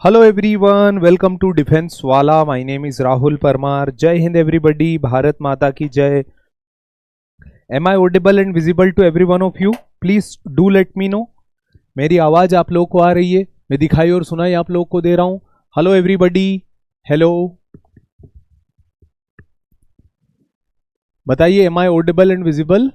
Hello everyone, welcome to Defense Wala. My name is Rahul Parmar. Jai Hind everybody. Bharat Mata ki jai. Am I audible and visible to every one of you? Please do let me know. मेरी आवाज आप लोगों को आ रही है? मैं दिखाई और सुनाई आप लोगों को दे रहा हूं. Hello everybody. Hello. बताइए, am I audible and visible?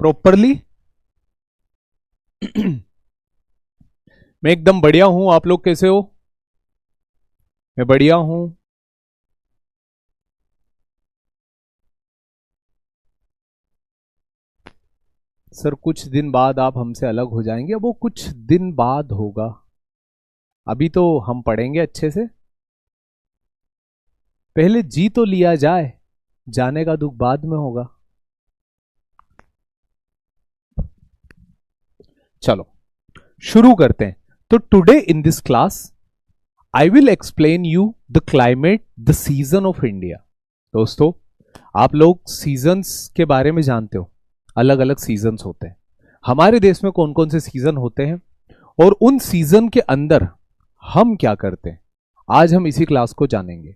Properly? मैं एकदम बढ़िया हूं. आप लोग कैसे हो? मैं बढ़िया हूं. सर कुछ दिन बाद आप हमसे अलग हो जाएंगे. वो कुछ दिन बाद होगा, अभी तो हम पढ़ेंगे अच्छे से. पहले जी तो लिया जाए, जाने का दुख बाद में होगा. चलो शुरू करते हैं. तो today in this class I will explain you the climate, the season of India. दोस्तों, आप लोग सीजन्स के बारे में जानते हो. अलग अलग सीजन्स होते हैं. हमारे देश में कौन कौन से सीजन होते हैं और उन सीजन के अंदर हम क्या करते हैं, आज हम इसी क्लास को जानेंगे.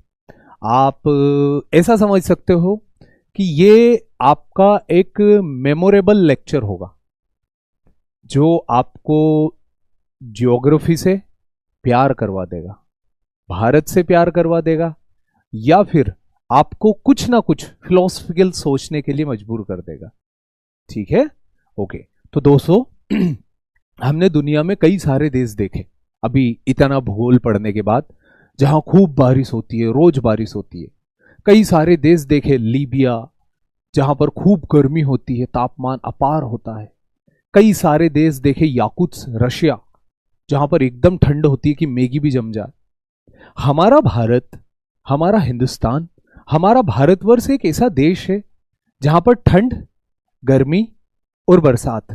आप ऐसा समझ सकते हो कि ये आपका एक मेमोरेबल लेक्चर होगा जो आपको ज्योग्राफी से प्यार करवा देगा, भारत से प्यार करवा देगा, या फिर आपको कुछ ना कुछ फिलोसफिकल सोचने के लिए मजबूर कर देगा. ठीक है? ओके. तो दोस्तों, हमने दुनिया में कई सारे देश देखे अभी इतना भूगोल पढ़ने के बाद, जहां खूब बारिश होती है, रोज बारिश होती है. कई सारे देश देखे, लीबिया जहां पर खूब गर्मी होती है, तापमान अपार होता है. कई सारे देश देखे, याकुत्स रशिया, जहां पर एकदम ठंड होती है कि मैगी भी जम जाए. हमारा भारत, हमारा हिंदुस्तान, हमारा भारतवर्ष एक ऐसा देश है जहां पर ठंड, गर्मी और बरसात,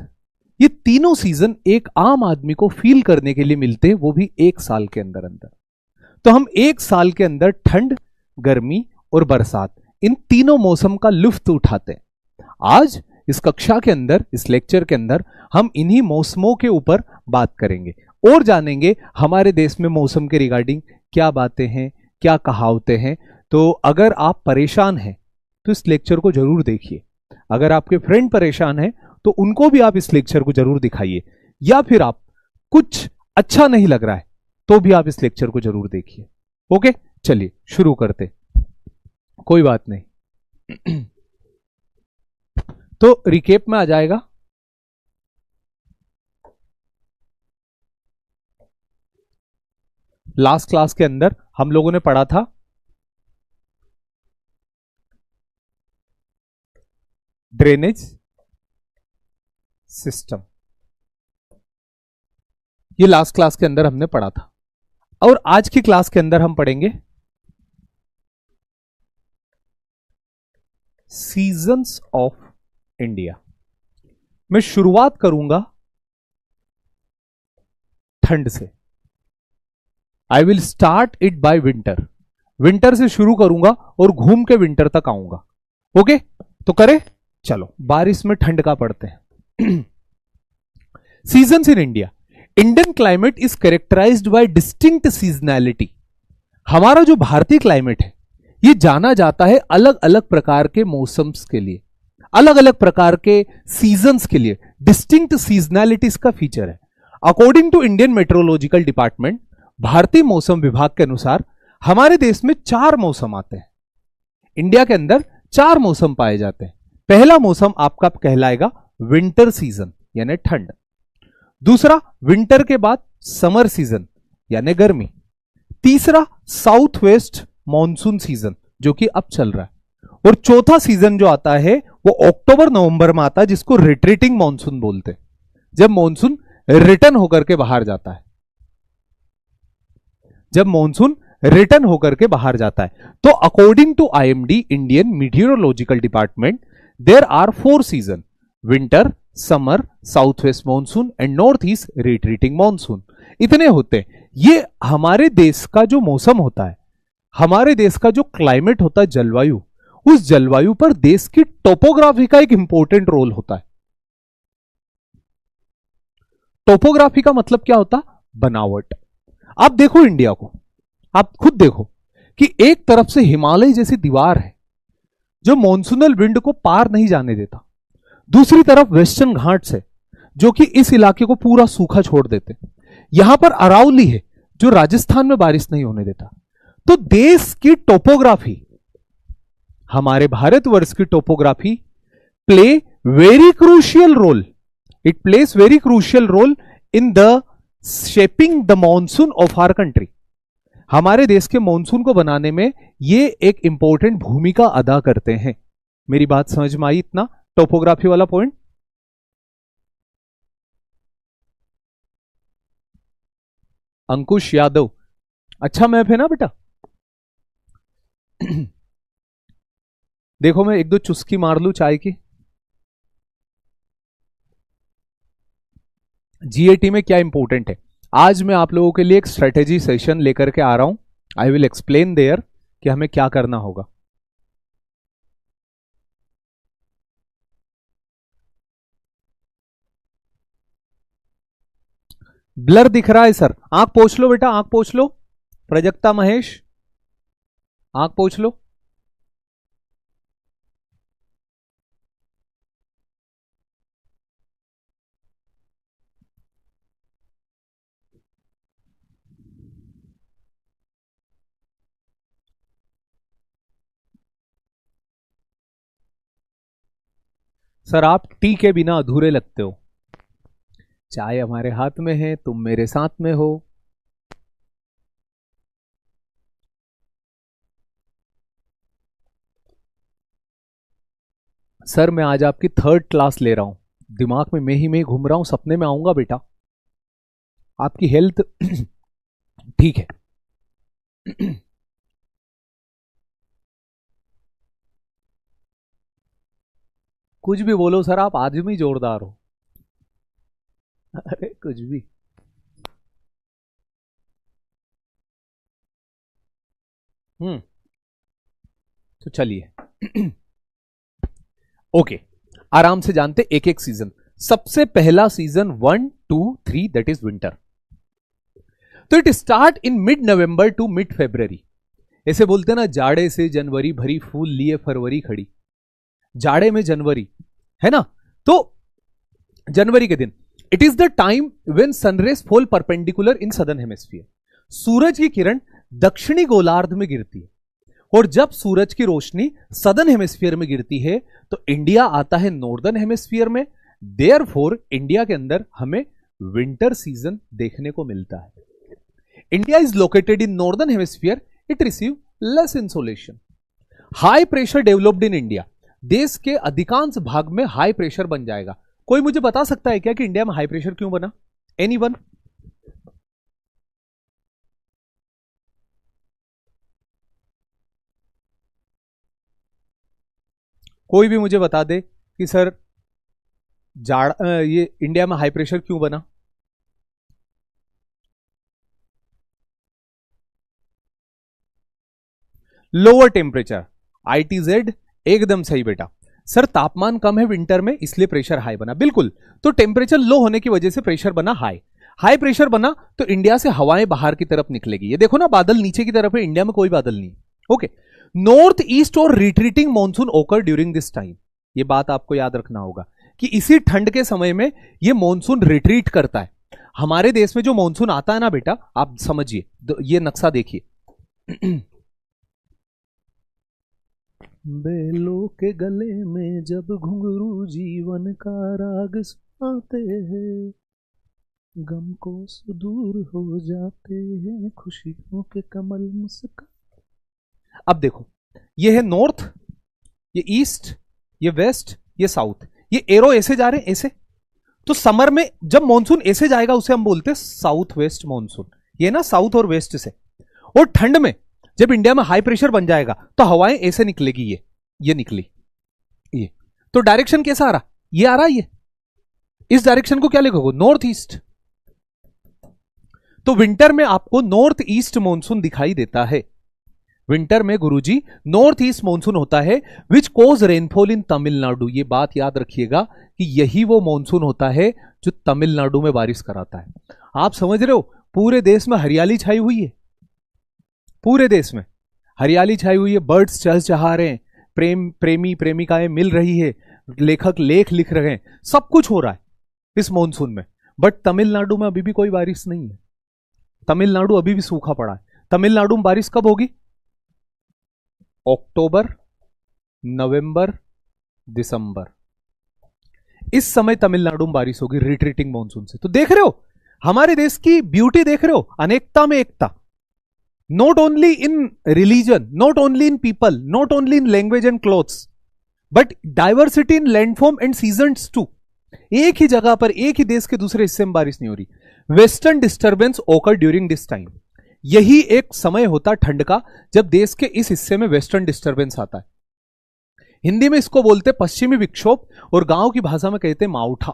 ये तीनों सीजन एक आम आदमी को फील करने के लिए मिलते हैं, वो भी एक साल के अंदर अंदर. तो हम एक साल के अंदर ठंड, गर्मी और बरसात, इन तीनों मौसम का लुत्फ उठाते हैं. आज इस कक्षा के अंदर, इस लेक्चर के अंदर हम इन्हीं मौसमों के ऊपर बात करेंगे और जानेंगे हमारे देश में मौसम के रिगार्डिंग क्या बातें हैं, क्या कहावतें हैं. तो अगर आप परेशान हैं तो इस लेक्चर को जरूर देखिए. अगर आपके फ्रेंड परेशान हैं तो उनको भी आप इस लेक्चर को जरूर दिखाइए, या फिर आप कुछ अच्छा नहीं लग रहा है तो भी आप इस लेक्चर को जरूर देखिए. ओके, चलिए शुरू करते. कोई बात नहीं. तो रिकेप में आ जाएगा. लास्ट क्लास के अंदर हम लोगों ने पढ़ा था ड्रेनेज सिस्टम. ये लास्ट क्लास के अंदर हमने पढ़ा था. और आज की क्लास के अंदर हम पढ़ेंगे सीजन्स ऑफ इंडिया. मैं शुरुआत करूंगा ठंड से. I will start it by winter. Winter से शुरू करूंगा और घूम के विंटर तक आऊंगा. ओके, तो करें. चलो बारिश में ठंड का पढ़ते हैं. Seasons in India. Indian climate is characterised by distinct seasonality. हमारा जो भारतीय क्लाइमेट है ये जाना जाता है अलग अलग प्रकार के मौसम्स के लिए, अलग अलग प्रकार के सीजन्स के लिए. डिस्टिंक्ट सीजनैलिटीज का फीचर है. According to Indian Meteorological Department, भारतीय मौसम विभाग के अनुसार हमारे देश में 4 मौसम आते हैं. इंडिया के अंदर 4 मौसम पाए जाते हैं. पहला मौसम आपका कहलाएगा विंटर सीजन यानी ठंड. दूसरा, विंटर के बाद समर सीजन यानी गर्मी. तीसरा, साउथ वेस्ट मॉनसून सीजन जो कि अब चल रहा है. और चौथा सीजन जो आता है वो अक्टूबर नवंबर में आता है, जिसको रिट्रीटिंग मॉनसून बोलते हैं, जब मॉनसून रिटर्न होकर के बाहर जाता है. जब मॉनसून रिटर्न होकर के बाहर जाता है. तो according to IMD, Indian Meteorological Department, there are 4 season: winter, summer, south west monsoon and north east retreating monsoon. इतने होते हैं। ये हमारे देश का जो मौसम होता है, हमारे देश का जो क्लाइमेट होता है, जलवायु, उस जलवायु पर देश की टोपोग्राफी का एक इंपॉर्टेंट रोल होता है। टोपोग्राफी का मतलब क्या होता? बनावट। आप देखो इंडिया को, आप खुद देखो कि एक तरफ से हिमालय जैसी दीवार है जो मॉनसूनल विंड को पार नहीं जाने देता, दूसरी तरफ वेस्टर्न घाट्स है जो कि इस इलाके को पूरा सूखा छोड़ देते, यहां पर अरावली है जो राजस्थान में बारिश नहीं होने देता। तो देश की टोपोग्राफी, हमारे भारतवर्ष की topography play very crucial role, it plays very crucial role in the shaping the monsoon of our country. हमारे देश के मॉनसून को बनाने में ये एक इंपॉर्टेंट भूमिका अदा करते हैं। मेरी बात समझ में आई? इतना टोपोग्राफी वाला पॉइंट। अंकुश यादव, अच्छा मैप है ना बेटा? देखो मैं एक दो चुस्की मार लूं चाय की। जीएटी में क्या इंपॉर्टेंट है, आज मैं आप लोगों के लिए एक स्ट्रेटेजी सेशन लेकर के आ रहा हूं। आई विल एक्सप्लेन देयर कि हमें क्या करना होगा। ब्लर दिख रहा है सर? आंख पोंछ लो बेटा, आंख पोंछ लो। प्रजक्ता महेश, आंख पोंछ लो। सर आप टी के बिना अधूरे लगते हो। चाय हमारे हाथ में है, तुम मेरे साथ में हो। सर मैं आज आपकी 3rd क्लास ले रहा हूं, दिमाग में मैं ही घूम रहा हूं, सपने में आऊंगा बेटा। आपकी हेल्थ ठीक है? कुछ भी बोलो सर, आप आदमी जोरदार हो। अरे कुछ भी। तो चलिए ओके, आराम से जानते एक एक सीजन। सबसे पहला सीजन 1, 2, 3 दैट इज विंटर। तो it start in mid November to mid February. ऐसे बोलते ना, जाड़े से जनवरी भरी फूल लिए फरवरी खड़ी। जाड़े में जनवरी है ना, तो जनवरी के दिन it is the time when sunrays fall perpendicular in southern hemisphere. सूरज की किरण दक्षिणी गोलार्ध में गिरती है, और जब सूरज की रोशनी सदर्न हेमिस्फीयर में गिरती है तो इंडिया आता है नॉर्दर्न हेमिस्फीयर में। देयरफॉर इंडिया के अंदर हमें विंटर सीजन देखने को मिलता है। India is located in northern hemisphere, it receive less insolation. High pressure developed in India, देश के अधिकांश भाग में हाई प्रेशर बन जाएगा। कोई मुझे बता सकता है क्या कि इंडिया में हाई प्रेशर क्यों बना? एनीवन? कोई भी मुझे बता दे कि सर ये इंडिया में हाई प्रेशर क्यों बना? लोअर टेम्परेचर, ITZ एकदम सही बेटा। सर तापमान कम है विंटर में इसलिए प्रेशर हाई बना, बिल्कुल। तो टेम्परेचर लो होने की वजह से प्रेशर बना हाई। हाई प्रेशर बना तो इंडिया से हवाएं बाहर की तरफ निकलेगी। ये देखो ना, बादल नीचे की तरफ है, इंडिया में कोई बादल नहीं। ओके, नॉर्थ ईस्ट और रिट्रीटिंग मॉनसून ओकर ड्यूरिंग दिस टाइम। ये बात आपको याद रखना होगा कि इसी ठंड के समय में ये मॉनसून रिट्रीट करता है। हमारे देश में जो मॉनसून आता है ना बेटा, आप समझिए, ये नक्शा देखिए। बेलों के गले में जब घुंघरू जीवन का राग सुनाते हैं, गम को सुदूर हो जाते हैं, खुशियों के कमल मुस्का। अब देखो, ये है नॉर्थ, ये ईस्ट, ये वेस्ट, ये साउथ। ये एरो ऐसे जा रहे हैं, ऐसे। तो समर में जब मॉनसून ऐसे जाएगा उसे हम बोलते हैं साउथ वेस्ट मॉनसून। ये ना साउथ और वेस्ट से। और ठंड में जब इंडिया में हाई प्रेशर बन जाएगा तो हवाएं ऐसे निकलेगी, ये निकली, ये। तो डायरेक्शन कैसा आ रहा? ये आ रहा है, ये। इस डायरेक्शन को क्या लिखोगे? North east. तो विंटर में आपको नॉर्थ ईस्ट मॉनसून दिखाई देता है। विंटर में गुरुजी नॉर्थ ईस्ट मॉनसून होता है विच कोज रेनफॉल इन तमिलनाडु। ये बात याद रखिएगा कि यही वो मॉनसून होता है जो तमिलनाडु में बारिश कराता है। आप समझ रहे हो, पूरे देश में हरियाली छाई हुई है, पूरे देश में हरियाली छाई हुई है, बर्ड्स चहचहा रहे हैं, प्रेमी प्रेमिकाएं मिल रही है, लेखक लेख लिख रहे हैं, सब कुछ हो रहा है इस मॉनसून में। बट तमिलनाडु में अभी भी कोई बारिश नहीं है, तमिलनाडु अभी भी सूखा पड़ा है। तमिलनाडु में बारिश कब होगी? अक्टूबर, नवंबर, दिसंबर, इस समय तमिलनाडु में बारिश होगी रिट्रीटिंग मॉनसून से। तो देख रहे हो हमारे देश की ब्यूटी, देख रहे हो, अनेकता में एकता। Not only in religion, not only in people, not only in language and clothes, but diversity in landform and seasons too. एक ही जगह पर, एक ही देश के दूसरे हिस्से में बारिश नहीं हो रही। वेस्टर्न डिस्टर्बेंस ओकर ड्यूरिंग दिस टाइम। यही एक समय होता ठंड का जब देश के इस हिस्से में वेस्टर्न डिस्टर्बेंस आता है। हिंदी में इसको बोलते पश्चिमी विक्षोभ और गांव की भाषा में कहते मावठा।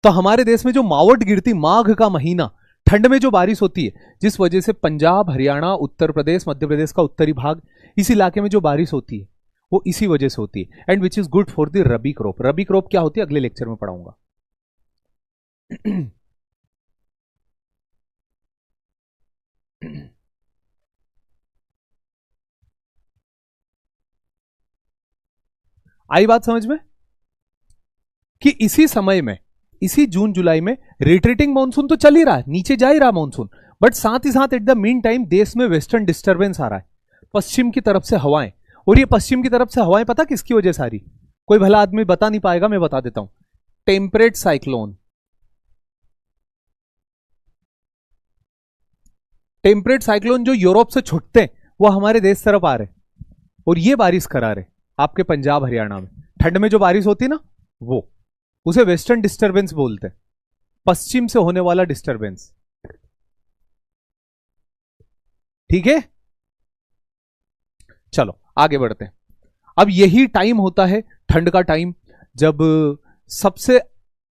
तो हमारे देश में जो मावट गिरती, माघ का महीना, ठंड में जो बारिश होती है, जिस वजह से पंजाब, हरियाणा, उत्तर प्रदेश, मध्य प्रदेश का उत्तरी भाग, इस इलाके में जो बारिश होती है वो इसी वजह से होती है। And which is good for the rabi crop. Rabi crop क्या होती है अगले लेक्चर में पढ़ाऊंगा। आई बात समझ में कि इसी समय में, इसी जून जुलाई में रिट्रीटिंग मॉनसून तो चल ही रहा है, नीचे जा ही रहा मॉनसून, बट साथ ही साथ एट द मीन टाइम देश में वेस्टर्न डिस्टर्बेंस आ रहा है, पश्चिम की तरफ से हवाएं। और ये पश्चिम की तरफ से हवाएं पता किसकी वजह से आ रही? कोई भला आदमी बता नहीं पाएगा, मैं बता देता हूं। Temperate cyclone. टेम्परेट साइक्लोन जो यूरोप से छुटते हैं वो हमारे देश तरफ आ रहे और ये बारिश करा रहे आपके पंजाब हरियाणा में। ठंड में जो बारिश होती ना, वो उसे वेस्टर्न डिस्टर्बेंस बोलते हैं, पश्चिम से होने वाला डिस्टर्बेंस। ठीक है, चलो आगे बढ़ते हैं। अब यही टाइम होता है ठंड का टाइम, जब सबसे,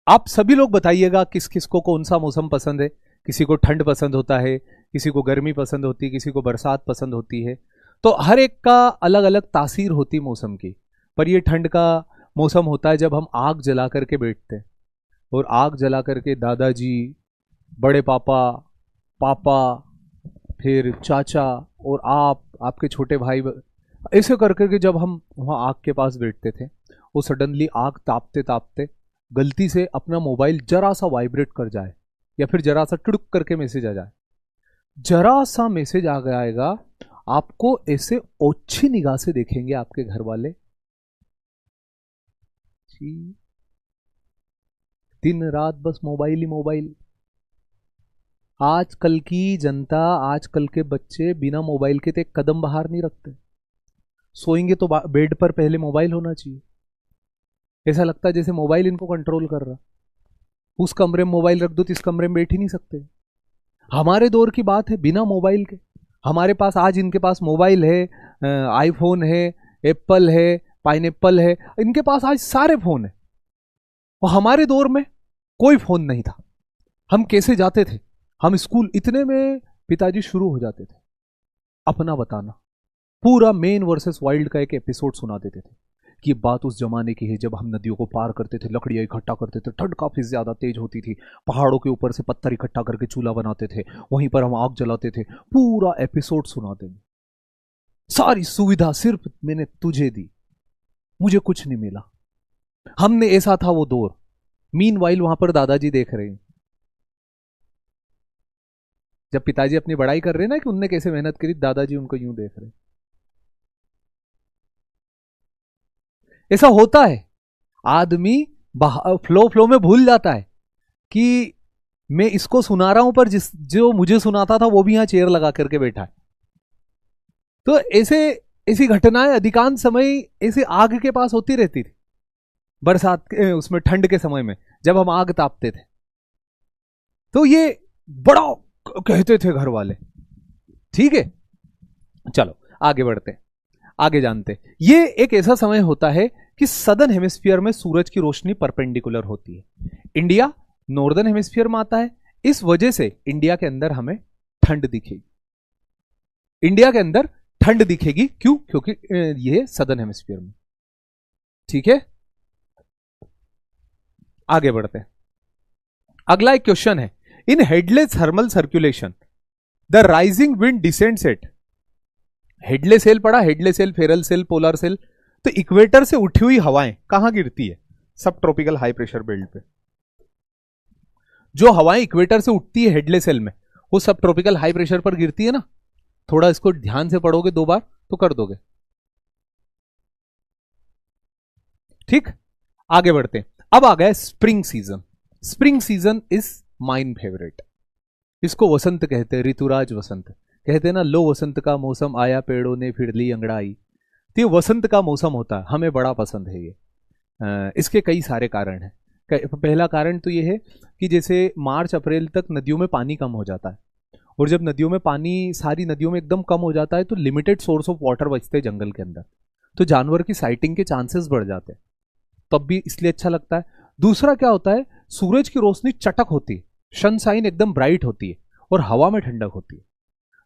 आप सभी लोग बताइएगा किस किस को कौन सा मौसम पसंद है। किसी को ठंड पसंद होता है, किसी को गर्मी पसंद होती है, किसी को बरसात पसंद होती है। तो हर एक का अलग अलग तासीर होती है मौसम की। पर ये ठंड का मौसम होता है जब हम आग जला करके बैठते हैं, और आग जला करके दादाजी, बड़े पापा, पापा, फिर चाचा और आप, आपके छोटे भाई, ऐसे कर करके जब हम वहाँ आग के पास बैठते थे, वो सडनली आग तापते तापते गलती से अपना मोबाइल जरा सा वाइब्रेट कर जाए, या फिर जरा सा टुड़क करके मैसेज आ जाए, जरा सा मैसेज आ जाएगा, आपको ऐसे ओछी निगाह से देखेंगे आपके घर वाले। दिन रात बस मोबाइल ही मोबाइल। आजकल की जनता, आजकल के बच्चे बिना मोबाइल के तो एक कदम बाहर नहीं रखते। सोएंगे तो बेड पर पहले मोबाइल होना चाहिए। ऐसा लगता है जैसे मोबाइल इनको कंट्रोल कर रहा। उस कमरे में मोबाइल रख दो तो इस कमरे में बैठ ही नहीं सकते। हमारे दौर की बात है, बिना मोबाइल के हमारे पास, आज इनके पास मोबाइल है, आईफोन है, एप्पल है, पाइनएप्पल है, इनके पास आज सारे फोन है। और हमारे दौर में कोई फोन नहीं था। हम कैसे जाते थे? हम स्कूल इतने में पिताजी शुरू हो जाते थे अपना बताना, पूरा मेन वर्सेस वाइल्ड का एक एपिसोड सुना देते थे कि ये बात उस जमाने की है जब हम नदियों को पार करते थे, लकड़ियां इकट्ठा करते थे, ठंड काफी ज्यादा तेज होती थी, पहाड़ों के ऊपर से पत्थर इकट्ठा करके चूल्हा बनाते थे, वहीं पर हम आग जलाते थे। पूरा एपिसोड सुना देंगे। सारी सुविधा सिर्फ मैंने तुझे दी, मुझे कुछ नहीं मिला। हमने, ऐसा था वो दौर। मीनवाइल वहां पर दादाजी देख रहे हैं, जब पिताजी अपनी बड़ाई कर रहे हैं ना कि उनने कैसे मेहनत करी, दादाजी उनको यूं देख रहे हैं। ऐसा होता है, आदमी फ्लो फ्लो में भूल जाता है कि मैं इसको सुना रहा हूं, पर जो मुझे सुनाता था वो भी यहां चेयर लगा करके बैठा है। तो ऐसी घटनाएं अधिकांश समय ऐसे आग के पास होती रहती थी, बरसात के, उसमें ठंड के समय में जब हम आग तापते थे। तो ये बड़ा कहते थे घर वाले। ठीक है, चलो आगे बढ़ते, आगे जानते। ये एक ऐसा समय होता है कि सदर्न हेमिस्फीयर में सूरज की रोशनी परपेंडिकुलर होती है। इंडिया नॉर्दर्न हेमिस्फीयर में आता है, इस वजह से इंडिया के अंदर हमें ठंड दिखेगी। इंडिया के अंदर ठंड दिखेगी क्यों? क्योंकि ये सदर्न हेमिस्फीयर में। ठीक है, आगे बढ़ते हैं। अगला एक क्वेश्चन है, in Hadley thermal circulation the rising wind descends at. Hadley cell पड़ा, Hadley cell, Ferrel cell, polar cell. तो इक्वेटर से उठी हुई हवाएं कहां गिरती है? सब ट्रॉपिकल हाई प्रेशर बेल्ट पे। जो हवाएं इक्वेटर से उठती है हेडलेस सेल में, वो सब ट्रॉपिकल हाई प्रेशर पर गिरती है ना। थोड़ा इसको ध्यान से पढ़ोगे 2 बार तो कर दोगे। ठीक, आगे बढ़ते हैं। अब आ गया spring season. Spring season is mine favourite. इसको वसंत कहते हैं, ऋतुराज वसंत कहते हैं ना। लो वसंत का मौसम आया, पेड़ों ने फिर ली अंगड़ाई। तो ये वसंत का मौसम होता है, हमें बड़ा पसंद है ये। इसके कई सारे कारण हैं। पहला कारण तो ये है कि जैसे मार्च अप्रैल तक नदियों में पानी कम हो जाता है, और जब नदियों में पानी, सारी नदियों में एकदम कम हो जाता है, तो लिमिटेड सोर्स ऑफ वाटर बचते हैं जंगल के अंदर, तो जानवर की साइटिंग के चांसेस बढ़ जाते हैं, तब भी इसलिए अच्छा लगता है। दूसरा क्या होता है, सूरज की रोशनी चटक होती है, सनशाइन एकदम ब्राइट होती है, और हवा में ठंडक होती है।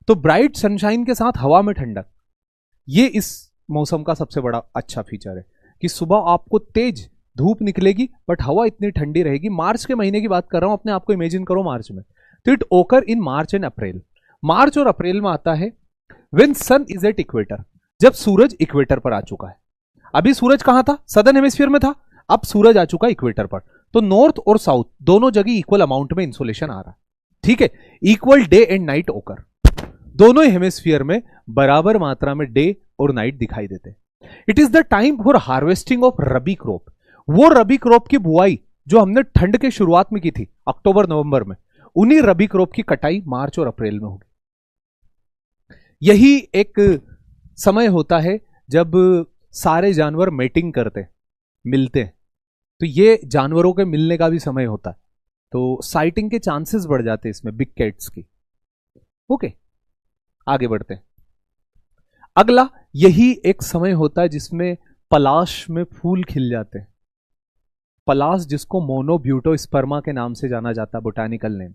तो ब्राइट सनशाइन के साथ हवा में ठंडक, ये इस मौसम का सबसे बड़ा अच्छा फीचर है कि सुबह आपको तेज धूप निकलेगी बट हवा इतनी ठंडी रहेगी। मार्च के महीने की बात कर रहा हूं, अपने आपको इमेजिन करो मार्च में। तो इट ओकर इन मार्च एंड अप्रैल। मार्च और अप्रैल में आता है when sun is at equator, जब सूरज इक्वेटर पर आ चुका है। अभी सूरज कहां था? सदर्न हेमिस्फीयर में था, अब सूरज आ चुका है इक्वेटर पर। तो नॉर्थ और साउथ दोनों जगह इक्वल अमाउंट में इंसोलेशन आ रहा है। ठीक है, इक्वल डे एंड नाइट ओकर, दोनों हेमिस्फीयर में बराबर मात्रा में डे और नाइट दिखाई देते हैं। It is the time for harvesting of rabi crop. वो रबी क्रॉप की बुआई जो हमने ठंड के शुरुआत में की थी अक्टूबर नवंबर में, उन्हीं रबी क्रॉप की कटाई मार्च और अप्रैल में होगी। यही एक समय होता है जब सारे जानवर मेटिंग करते, मिलते हैं। तो ये जानवरों के मिलने का भी समय होता है, तो साइटिंग के चांसेस बढ़ जाते हैं इसमें बिग कैट्स की। ओके, आगे बढ़ते हैं। अगला, यही एक समय होता है जिसमें पलाश में फूल खिल जाते हैं। पलाश, जिसको मोनोब्यूटोस्पर्मा के नाम से जाना जाता है, बोटानिकल नेम।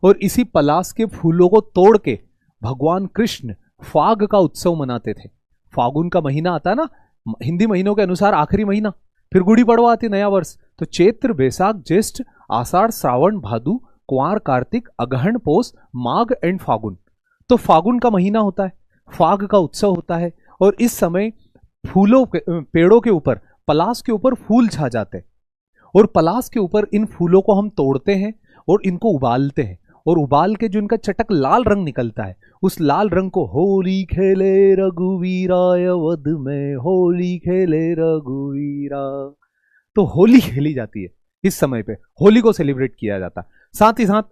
और इसी पलाश के फूलों को तोड़ के भगवान कृष्ण फाग का उत्सव मनाते थे। फागुन का महीना आता है ना, हिंदी महीनों के अनुसार आखिरी महीना, फिर गुड़ी पड़वा आती, नया वर्ष। तो चैत्र, बैसाख, ज्येष्ठ, आषाढ़, श्रावण, भादु, कुंवार, कार्तिक, अगहन, पौष, माघ एंड फागुन। तो फागुन का महीना होता है, फाग का उत्सव होता है, और इस समय फूलों के, पेड़ों के ऊपर, पलाश के ऊपर फूल छा जाते हैं, और पलाश के ऊपर इन फूलों को हम तोड़ते हैं और इनको उबालते हैं, और उबाल के जो इनका चटक लाल रंग निकलता है, उस लाल रंग को होली खेले रघुवीराय वध में, होली खेले रघुवीरा। तो होली खेली जाती है इस समय पे, होली को सेलिब्रेट किया जाता है। साथ ही साथ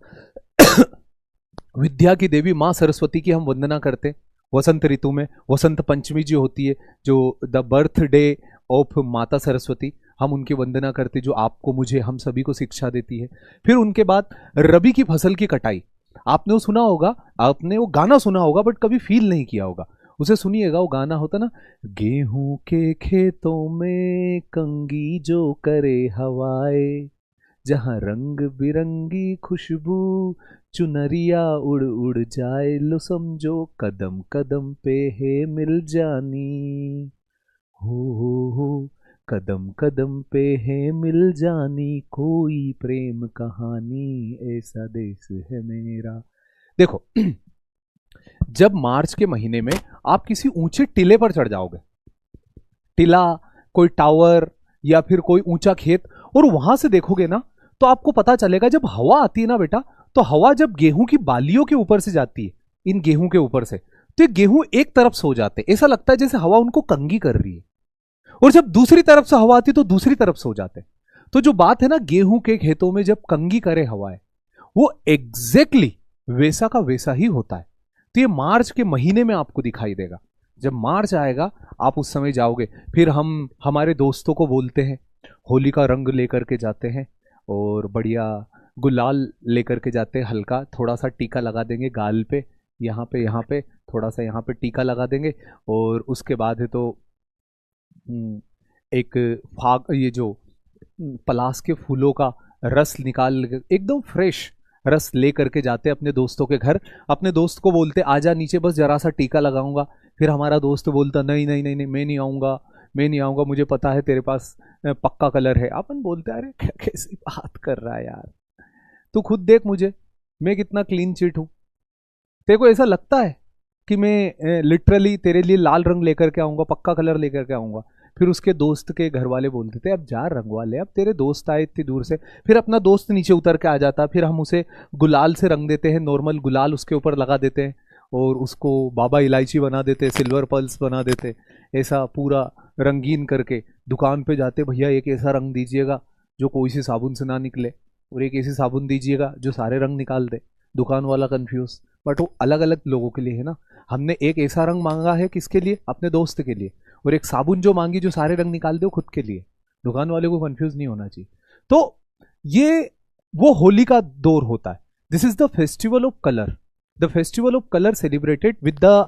विद्या की देवी मां सरस्वती की हम वंदना करते हैं वसंत ऋतु में। वसंत पंचमी जो होती है, जो द बर्थ डे ऑफ माता सरस्वती, हम उनकी वंदना करते, जो आपको, मुझे, हम सभी को शिक्षा देती है। फिर उनके बाद रबी की फसल की कटाई। आपने वो सुना होगा, आपने वो गाना सुना होगा बट कभी फील नहीं किया होगा, उसे सुनिएगा। वो गाना होता ना, गेहूं के खेतों में कंगी जो करे हवाए, जहां रंग बिरंगी खुशबू चुनरिया उड़ उड़ जाए, लो समझो कदम कदम पे है मिल जानी, हो कदम कदम पे है मिल जानी, कोई प्रेम कहानी, ऐसा देश है मेरा। देखो, जब मार्च के महीने में आप किसी ऊंचे टिले पर चढ़ जाओगे, टिला, कोई टावर या फिर कोई ऊंचा खेत, और वहां से देखोगे ना, तो आपको पता चलेगा, जब हवा आती है ना बेटा, तो हवा जब गेहूं की बालियों के ऊपर से जाती है, इन गेहूं के ऊपर से, तो ये गेहूं एक तरफ सो जाते, ऐसा लगता है जैसे हवा उनको कंघी कर रही है। और जब दूसरी तरफ से हवा आती तो दूसरी तरफ सो जाते। तो जो बात है ना, गेहूं के खेतों में जब कंघी करे हवाएं, वो एग्जैक्टली वैसा का वैसा ही होता है। तो ये मार्च के महीने में आपको दिखाई देगा। जब मार्च आएगा आप उस समय जाओगे। फिर हम हमारे दोस्तों को बोलते हैं, होली का रंग लेकर के जाते हैं, और बढ़िया गुलाल लेकर के जाते हैं, हल्का थोड़ा सा टीका लगा देंगे गाल पे, यहाँ पे थोड़ा सा यहाँ पे टीका लगा देंगे। और उसके बाद है तो एक फाग, ये जो पलाश के फूलों का रस निकाल एकदम फ्रेश रस ले करके जाते अपने दोस्तों के घर, अपने दोस्त को बोलते आजा नीचे बस जरा सा टीका लगाऊंगा, फिर हमारा दोस्त बोलता नहीं नहीं नहीं नहीं मैं नहीं आऊँगा, मैं नहीं आऊँगा, मुझे पता है तेरे पास पक्का कलर है। अपन बोलते अरे कैसी बात कर रहा है यार, तू खुद देख मुझे, मैं कितना क्लीन चिट हूँ, तेरे को ऐसा लगता है कि मैं लिटरली तेरे लिए लाल रंग लेकर के आऊँगा, पक्का कलर लेकर के आऊँगा। फिर उसके दोस्त के घर वाले बोलते थे अब जा रंगवा ले, अब तेरे दोस्त आए इतनी दूर से। फिर अपना दोस्त नीचे उतर के आ जाता, फिर हम उसे गुलाल से रंग देते हैं, नॉर्मल गुलाल उसके ऊपर लगा देते हैं और उसको बाबा इलायची बना देते, सिल्वर पल्स बना देते, ऐसा पूरा रंगीन करके दुकान पे जाते, भैया एक ऐसा रंग दीजिएगा जो कोई सी साबुन से ना निकले, और एक ऐसी साबुन दीजिएगा जो सारे रंग निकाल दे। दुकान वाला कंफ्यूज, बट वो अलग अलग लोगों के लिए है ना। हमने एक ऐसा रंग मांगा है किसके लिए, अपने दोस्त के लिए, और एक साबुन जो मांगी जो सारे रंग निकाल दे वो खुद के लिए। दुकान वाले को कंफ्यूज नहीं होना चाहिए। तो ये वो होली का दौर होता है। This is the festival of colour, the festival of colour celebrated with the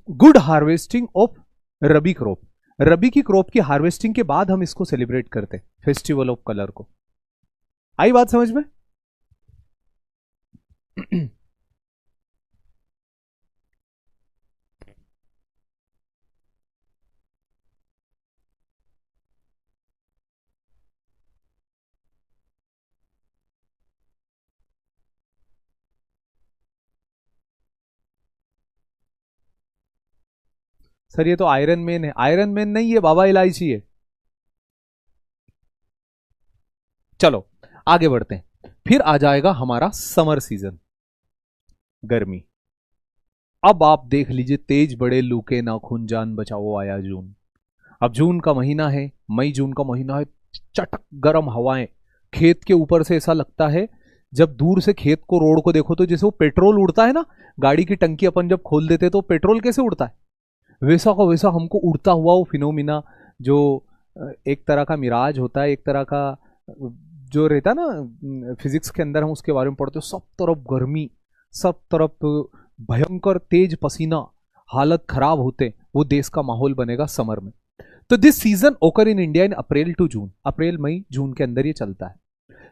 good harvesting of rabi crop. रबी की क्रॉप की हार्वेस्टिंग के बाद हम इसको सेलिब्रेट करते हैं, फेस्टिवल ऑफ कलर को। आई बात समझ में? सर ये तो आयरन मैन है, आयरन मैन नहीं है, बाबा इलायची है। चलो आगे बढ़ते हैं। फिर आ जाएगा हमारा समर सीजन, गर्मी। अब आप देख लीजिए, तेज बड़े लू के नाखून जान बचाओ आया जून। अब जून का महीना है, मई जून का महीना है, चटक गरम हवाएं खेत के ऊपर से, ऐसा लगता है जब दूर से खेत को, रोड को देखो तो जैसे वो पेट्रोल उड़ता है ना, गाड़ी की टंकी अपन जब खोल देते तो पेट्रोल कैसे उड़ता है, वैसा का वैसा हमको उड़ता हुआ वो फिनोमिना, जो एक तरह का मिराज होता है, एक तरह का जो रहता है ना फिजिक्स के अंदर, हम उसके बारे में पढ़ते हो। सब तरफ गर्मी, सब तरफ भयंकर तेज पसीना, हालत खराब होते, वो देश का माहौल बनेगा समर में। तो दिस सीजन ओकर in India in April to June, अप्रैल मई जून के अंदर ये चलता है।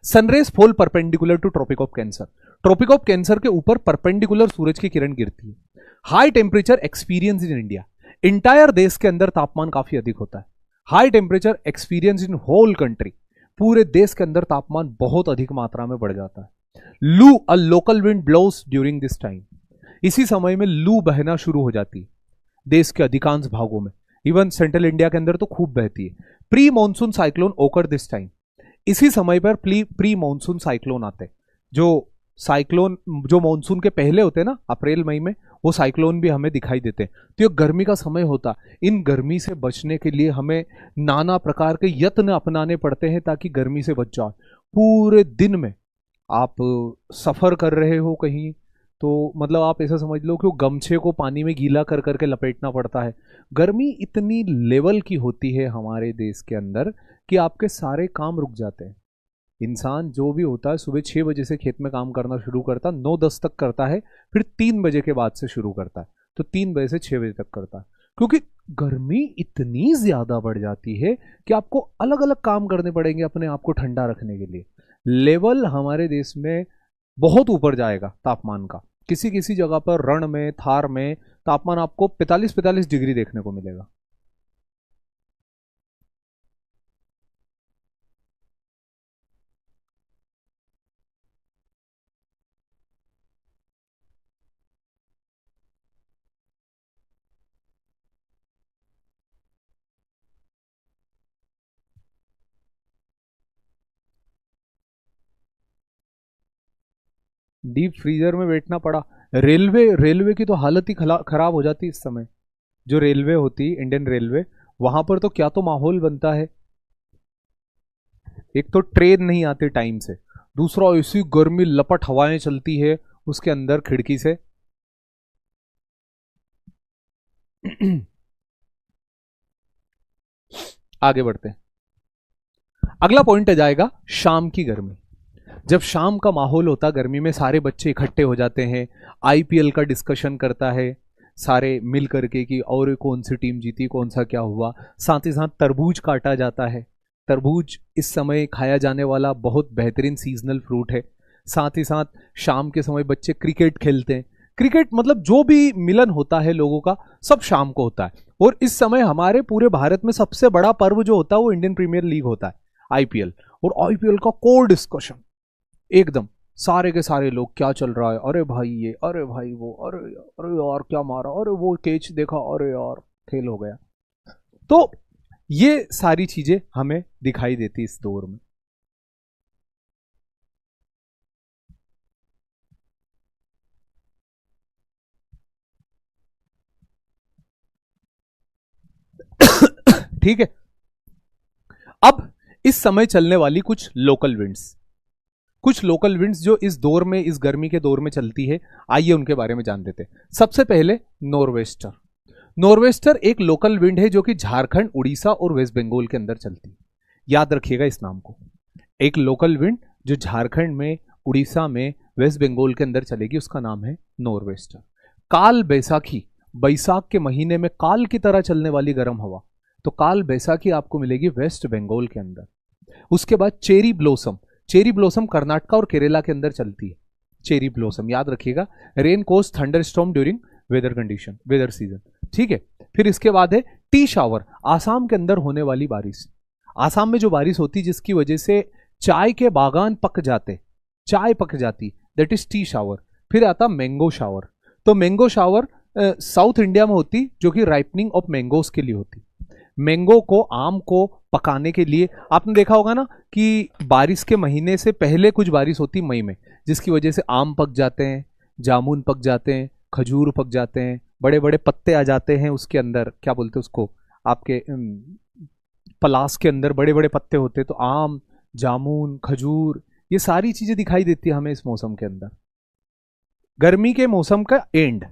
Sunrays fall perpendicular to Tropic of Cancer, Tropic of Cancer के ऊपर परपेंडिकुलर सूरज की किरण गिरती है। High temperature experience in India, entire देश के अंदर तापमान काफी अधिक होता है। High temperature experience in whole country, पूरे देश के अंदर तापमान बहुत अधिक मात्रा में बढ़ जाता है। लू, a local wind blows during this time, इसी समय में लू बहना शुरू हो जाती है देश के अधिकांश भागों में, इवन सेंट्रल इंडिया के अंदर तो खूब बहती है। प्री मानसून साइक्लोन ओकर दिस टाइम, इसी समय पर प्री मानसून साइक्लोन आते हैं। जो साइक्लोन जो मानसून के पहले होते हैं ना, अप्रैल मई में, वो साइक्लोन भी हमें दिखाई देते हैं। तो ये गर्मी का समय होता, इन गर्मी से बचने के लिए हमें नाना प्रकार के यत्न अपनाने पड़ते हैं ताकि गर्मी से बच जाए। पूरे दिन में आप सफर कर रहे हो कहीं, तो मतलब आप ऐसा समझ लो कि वो गमछे को पानी में गीला कर करके लपेटना पड़ता है। गर्मी इतनी लेवल की होती है हमारे देश के अंदर कि आपके सारे काम रुक जाते हैं। इंसान जो भी होता है सुबह 6 बजे से खेत में काम करना शुरू करता, 9-10 तक करता है, फिर 3 बजे के बाद से शुरू करता है, तो 3 बजे से 6 बजे तक करता है। क्योंकि गर्मी इतनी ज्यादा बढ़ जाती है कि आपको अलग अलग काम करने पड़ेंगे अपने आप को ठंडा रखने के लिए। लेवल हमारे देश में बहुत ऊपर जाएगा तापमान का। किसी किसी जगह पर रण में, थार में तापमान आपको 45-45 डिग्री देखने को मिलेगा। डीप फ्रीजर में बैठना पड़ा। रेलवे रेलवे की तो हालत ही खराब हो जाती इस समय। जो रेलवे होती, इंडियन रेलवे, वहां पर तो क्या तो माहौल बनता है। एक तो ट्रेन नहीं आती टाइम से, दूसरा ऐसी गर्मी लपट हवाएं चलती है उसके अंदर खिड़की से। आगे बढ़ते हैं। अगला पॉइंट आ जाएगा शाम की गर्मी। जब शाम का माहौल होता गर्मी में, सारे बच्चे इकट्ठे हो जाते हैं, आईपीएल का डिस्कशन करता है सारे मिल करके कि और कौन सी टीम जीती, कौन सा क्या हुआ। साथ ही साथ तरबूज काटा जाता है। तरबूज इस समय खाया जाने वाला बहुत बेहतरीन सीजनल फ्रूट है। साथ ही साथ शाम के समय बच्चे क्रिकेट खेलते हैं। क्रिकेट मतलब जो भी मिलन होता है लोगों का, सब शाम को होता है। और इस समय हमारे पूरे भारत में सबसे बड़ा पर्व जो होता है वो इंडियन प्रीमियर लीग होता है, आईपीएल। और आईपीएल का कोर डिस्कशन एकदम, सारे के सारे लोग क्या चल रहा है, अरे भाई ये, अरे भाई वो, अरे अरे यार क्या मारा, अरे वो कैच देखा, अरे यार खेल हो गया। तो ये सारी चीजें हमें दिखाई देती इस दौर में। ठीक है। अब इस समय चलने वाली कुछ लोकल विंड्स, कुछ लोकल विंड्स जो इस दौर में, इस गर्मी के दौर में चलती है, आइए उनके बारे में जान लेते हैं। सबसे पहले नॉर्वेस्टर। नॉर्वेस्टर एक लोकल विंड है जो कि झारखंड, उड़ीसा और वेस्ट बंगाल के अंदर चलती है। याद रखिएगा इस नाम को। एक लोकल विंड जो झारखंड में, उड़ीसा में, वेस्ट बंगाल के अंदर चलेगी, उसका नाम है नॉर्वेस्टर। काल बैसाखी, बैसाख के महीने में काल की तरह चलने वाली गर्म हवा, तो काल बैसाखी आपको मिलेगी वेस्ट बंगाल के अंदर। उसके बाद cherry blossom. Cherry blossom Karnataka और केरला के अंदर चलती है। चेरी ब्लॉसम याद रखिएगा। Rain cause thunder storm during weather condition, weather season. ठीक है। फिर इसके बाद है टी शावर, आसाम के अंदर होने वाली बारिश। आसाम में जो बारिश होती जिसकी वजह से चाय के बागान पक जाते, चाय पक जाती, दैट इज टी शावर। फिर आता मैंगो शावर। तो मैंगो शावर साउथ इंडिया में होती, जो कि राइपनिंग ऑफ मैंगोस के लिए होती। मैंगो को, आम को पकाने के लिए, आपने देखा होगा ना कि बारिश के महीने से पहले कुछ बारिश होती मई में, जिसकी वजह से आम पक जाते हैं, जामुन पक जाते हैं, खजूर पक जाते हैं, बड़े बड़े पत्ते आ जाते हैं उसके अंदर, क्या बोलते हैं उसको, आपके पलास के अंदर बड़े बड़े पत्ते होते हैं। तो आम, जामुन, खजूर, ये सारी चीजें दिखाई देती है हमें इस मौसम के अंदर, गर्मी के मौसम का एंड।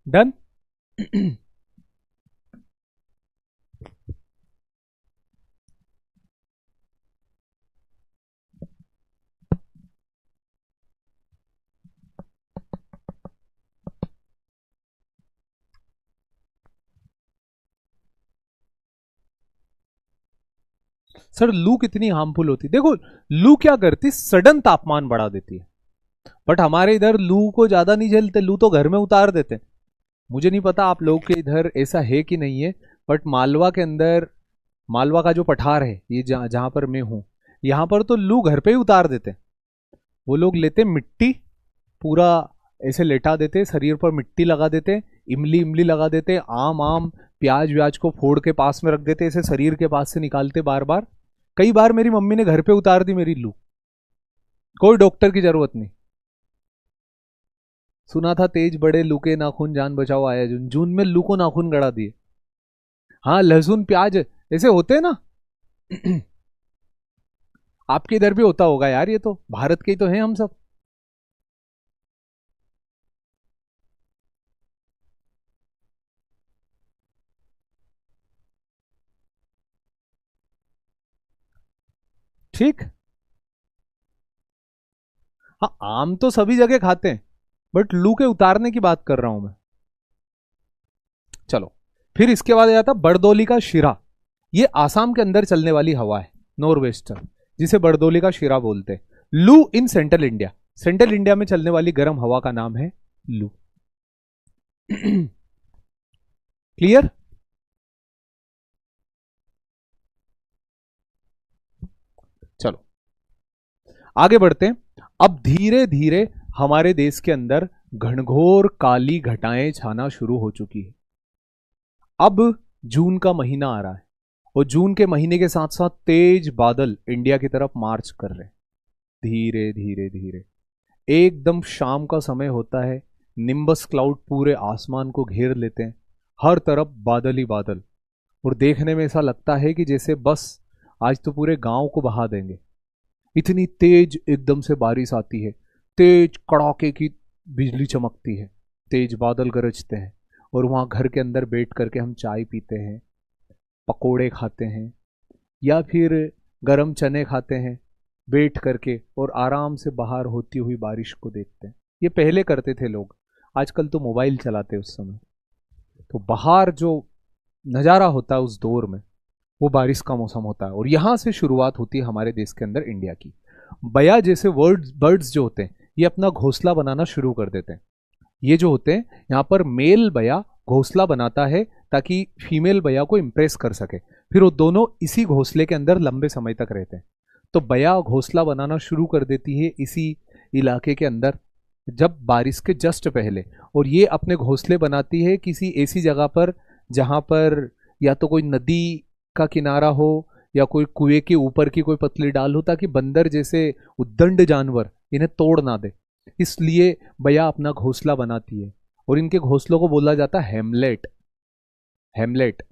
डन। सर लू कितनी हार्मफुल होती, देखो लू क्या करती, सडन तापमान बढ़ा देती है। बट हमारे इधर लू को ज्यादा नहीं झेलते, लू तो घर में उतार देते। मुझे नहीं पता आप लोग के इधर ऐसा है कि नहीं है, बट मालवा के अंदर, मालवा का जो पठार है, ये जहां पर मैं हूं, यहां पर तो लू घर पे ही उतार देते। वो लोग लेते मिट्टी, पूरा ऐसे लेटा देते, शरीर पर मिट्टी लगा देते, इमली इमली लगा देते, आम आम प्याज व्याज को फोड़ के पास में रख देते, ऐसे शरीर के पास से निकालते बार बार। कई बार मेरी मम्मी ने घर पे उतार दी मेरी लू, कोई डॉक्टर की जरूरत नहीं। सुना था तेज बड़े लू के नाखून जान बचाओ आया जून, जून में लू को नाखून गड़ा दिए। हाँ लहसुन प्याज ऐसे होते हैं ना। आपके इधर भी होता होगा यार, ये तो भारत के ही तो हैं हम सब। ठीक। हाँ आम तो सभी जगह खाते हैं, बट लू के उतारने की बात कर रहा हूं मैं। चलो, फिर इसके बाद आता बरदोली का शिरा। ये आसाम के अंदर चलने वाली हवा है, नॉर्वेस्टर, जिसे बरदोली का शिरा बोलते हैं। लू in central India, central India में चलने वाली गर्म हवा का नाम है लू। क्लियर। चलो आगे बढ़ते हैं। अब धीरे धीरे हमारे देश के अंदर घनघोर काली घटाएं छाना शुरू हो चुकी है। अब जून का महीना आ रहा है, और जून के महीने के साथ साथ तेज बादल इंडिया की तरफ मार्च कर रहे हैं, धीरे धीरे धीरे। एकदम शाम का समय होता है, निम्बस क्लाउड पूरे आसमान को घेर लेते हैं, हर तरफ बादल ही बादल, और देखने में ऐसा लगता है कि जैसे बस आज तो पूरे गांव को बहा देंगे। इतनी तेज एकदम से बारिश आती है, तेज कड़ाके की बिजली चमकती है, तेज बादल गरजते हैं, और वहां घर के अंदर बैठ करके हम चाय पीते हैं, पकोड़े खाते हैं, या फिर गरम चने खाते हैं बैठ करके, और आराम से बाहर होती हुई बारिश को देखते हैं। ये पहले करते थे लोग, आजकल तो मोबाइल चलाते उस समय। तो बाहर जो नज़ारा होता है उस दौर में, वो बारिश का मौसम होता है, और यहां से शुरुआत होती है हमारे देश के अंदर इंडिया की। बया जैसे बर्ड्स जो होते हैं, ये अपना घोंसला बनाना शुरू कर देते हैं। ये जो होते हैं, यहाँ पर मेल बया घोंसला बनाता है ताकि फीमेल बया को इंप्रेस कर सके, फिर वो दोनों इसी घोंसले के अंदर लंबे समय तक रहते हैं। तो बया घोंसला बनाना शुरू कर देती है इसी इलाके के अंदर जब बारिश के जस्ट पहले, और ये अपने घोंसले बनाती है किसी ऐसी जगह पर जहां पर या तो कोई नदी का किनारा हो या कोई कुएं के ऊपर की कोई पतली डाल हो, ताकि बंदर जैसे उद्दंड जानवर इन्हें तोड़ ना दे। इसलिए बया अपना घोंसला बनाती है, और इनके घोंसलों को बोला जाता है हेमलेट। हेमलेट।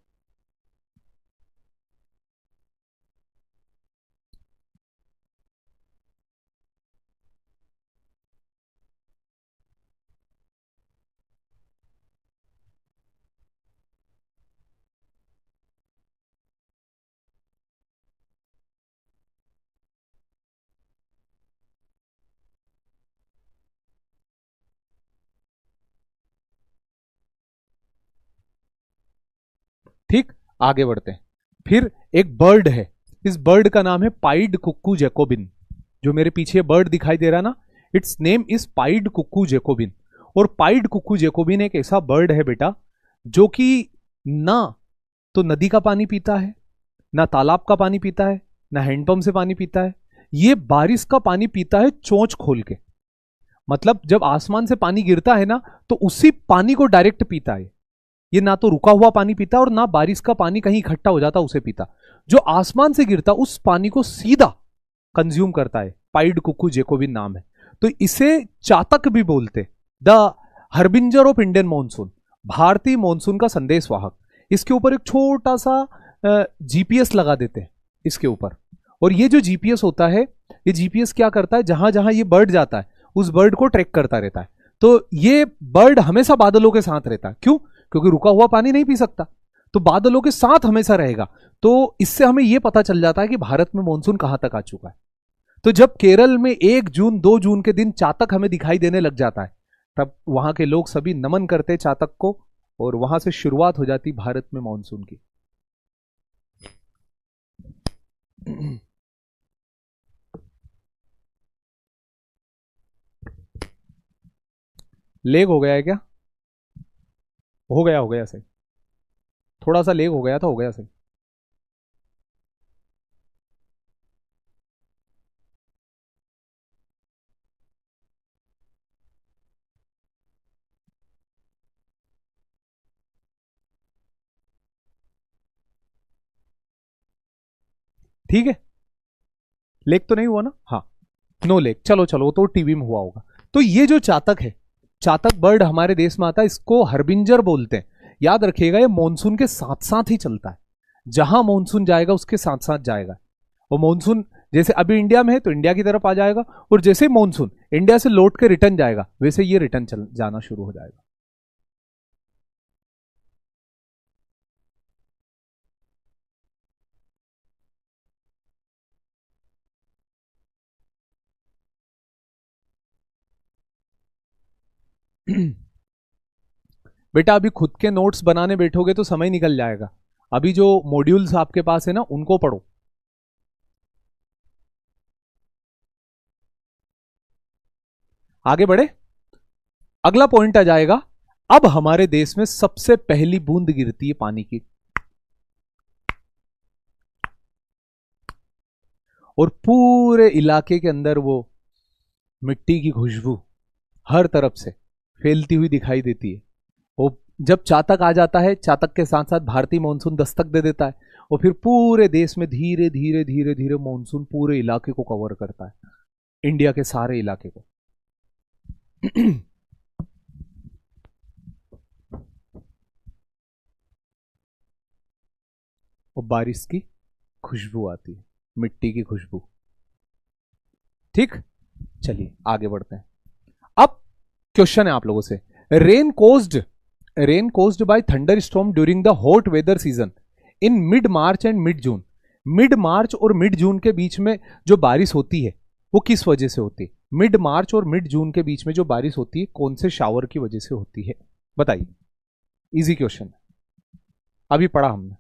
ठीक, आगे बढ़ते हैं। फिर एक बर्ड है, इस बर्ड का नाम है पाइड कुक्कू जैकोबिन। जो मेरे पीछे बर्ड दिखाई दे रहा ना, it's name is pied cuckoo jacobin. और पाइड कुक्कू जैकोबिन एक ऐसा बर्ड है बेटा, जो कि ना तो नदी का पानी पीता है, ना तालाब का पानी पीता है, ना हैंडपंप से पानी पीता है। ये बारिश का पानी पीता है चोंच खोल के। मतलब जब आसमान से पानी गिरता है ना, तो उसी पानी को डायरेक्ट पीता है। ये ना तो रुका हुआ पानी पीता और ना बारिश का पानी कहीं इकट्ठा हो जाता उसे पीता, जो आसमान से गिरता उस पानी को सीधा कंज्यूम करता है। पाइड कुक्कू जैकोबिन नाम है। तो इसे चातक भी बोलते, द हर्बिंजर ऑफ इंडियन मॉनसून, भारतीय मॉनसून का संदेश वाहक। इसके ऊपर एक छोटा सा जीपीएस लगा देते हैं इसके ऊपर, और ये जो जीपीएस होता है, ये जीपीएस क्या करता है, जहां जहां ये बर्ड जाता है उस बर्ड को ट्रैक करता रहता है। तो ये बर्ड हमेशा बादलों के साथ रहता है। क्यों? क्योंकि रुका हुआ पानी नहीं पी सकता, तो बादलों के साथ हमेशा रहेगा। तो इससे हमें यह पता चल जाता है कि भारत में मानसून कहां तक आ चुका है। तो जब केरल में 1 जून 2 जून के दिन चातक हमें दिखाई देने लग जाता है, तब वहां के लोग सभी नमन करते चातक को, और वहां से शुरुआत हो जाती भारत में मानसून की। लेग हो गया है क्या? हो गया सही। थोड़ा सा लेग हो गया था, हो गया सही। ठीक है, लेग तो नहीं हुआ ना? हाँ, नो लेग। चलो चलो, तो टीवी में हुआ होगा। तो ये जो चातक है, चातक बर्ड हमारे देश में आता है, इसको हरबिंजर बोलते हैं। याद रखिएगा, ये मॉनसून के साथ साथ ही चलता है। जहां मॉनसून जाएगा उसके साथ साथ जाएगा। और मॉनसून जैसे अभी इंडिया में है तो इंडिया की तरफ आ जाएगा, और जैसे मॉनसून इंडिया से लौट के रिटर्न जाएगा, वैसे ये रिटर्न चल जाना शुरू हो जाएगा। बेटा अभी खुद के नोट्स बनाने बैठोगे तो समय निकल जाएगा। अभी जो मॉड्यूल्स आपके पास है ना, उनको पढ़ो। आगे बढ़े, अगला पॉइंट आ जाएगा। अब हमारे देश में सबसे पहली बूंद गिरती है पानी की, और पूरे इलाके के अंदर वो मिट्टी की खुशबू हर तरफ से फैलती हुई दिखाई देती है। वो जब चातक आ जाता है, चातक के साथ साथ भारतीय मानसून दस्तक दे देता है, और फिर पूरे देश में धीरे धीरे धीरे धीरे मानसून पूरे इलाके को कवर करता है, इंडिया के सारे इलाके को। और बारिश की खुशबू आती है, मिट्टी की खुशबू। ठीक, चलिए आगे बढ़ते हैं। अब क्वेश्चन है आप लोगों से, rain caused by thunder storm during the hot weather season in mid March and mid June. Mid March और मिड जून के बीच में जो बारिश होती है वो किस वजह से होती है? मिड मार्च और मिड जून के बीच में जो बारिश होती है कौन से शावर की वजह से होती है? बताइए। इजी क्वेश्चन, अभी पढ़ा हमने।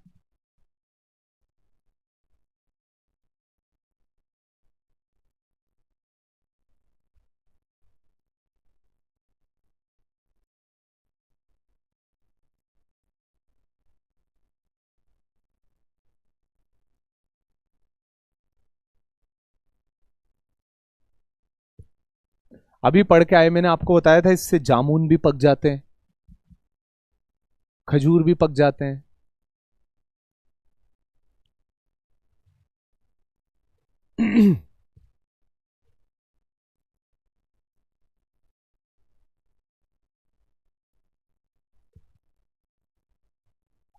अभी पढ़ के आए, मैंने आपको बताया था इससे जामुन भी पक जाते हैं, खजूर भी पक जाते हैं।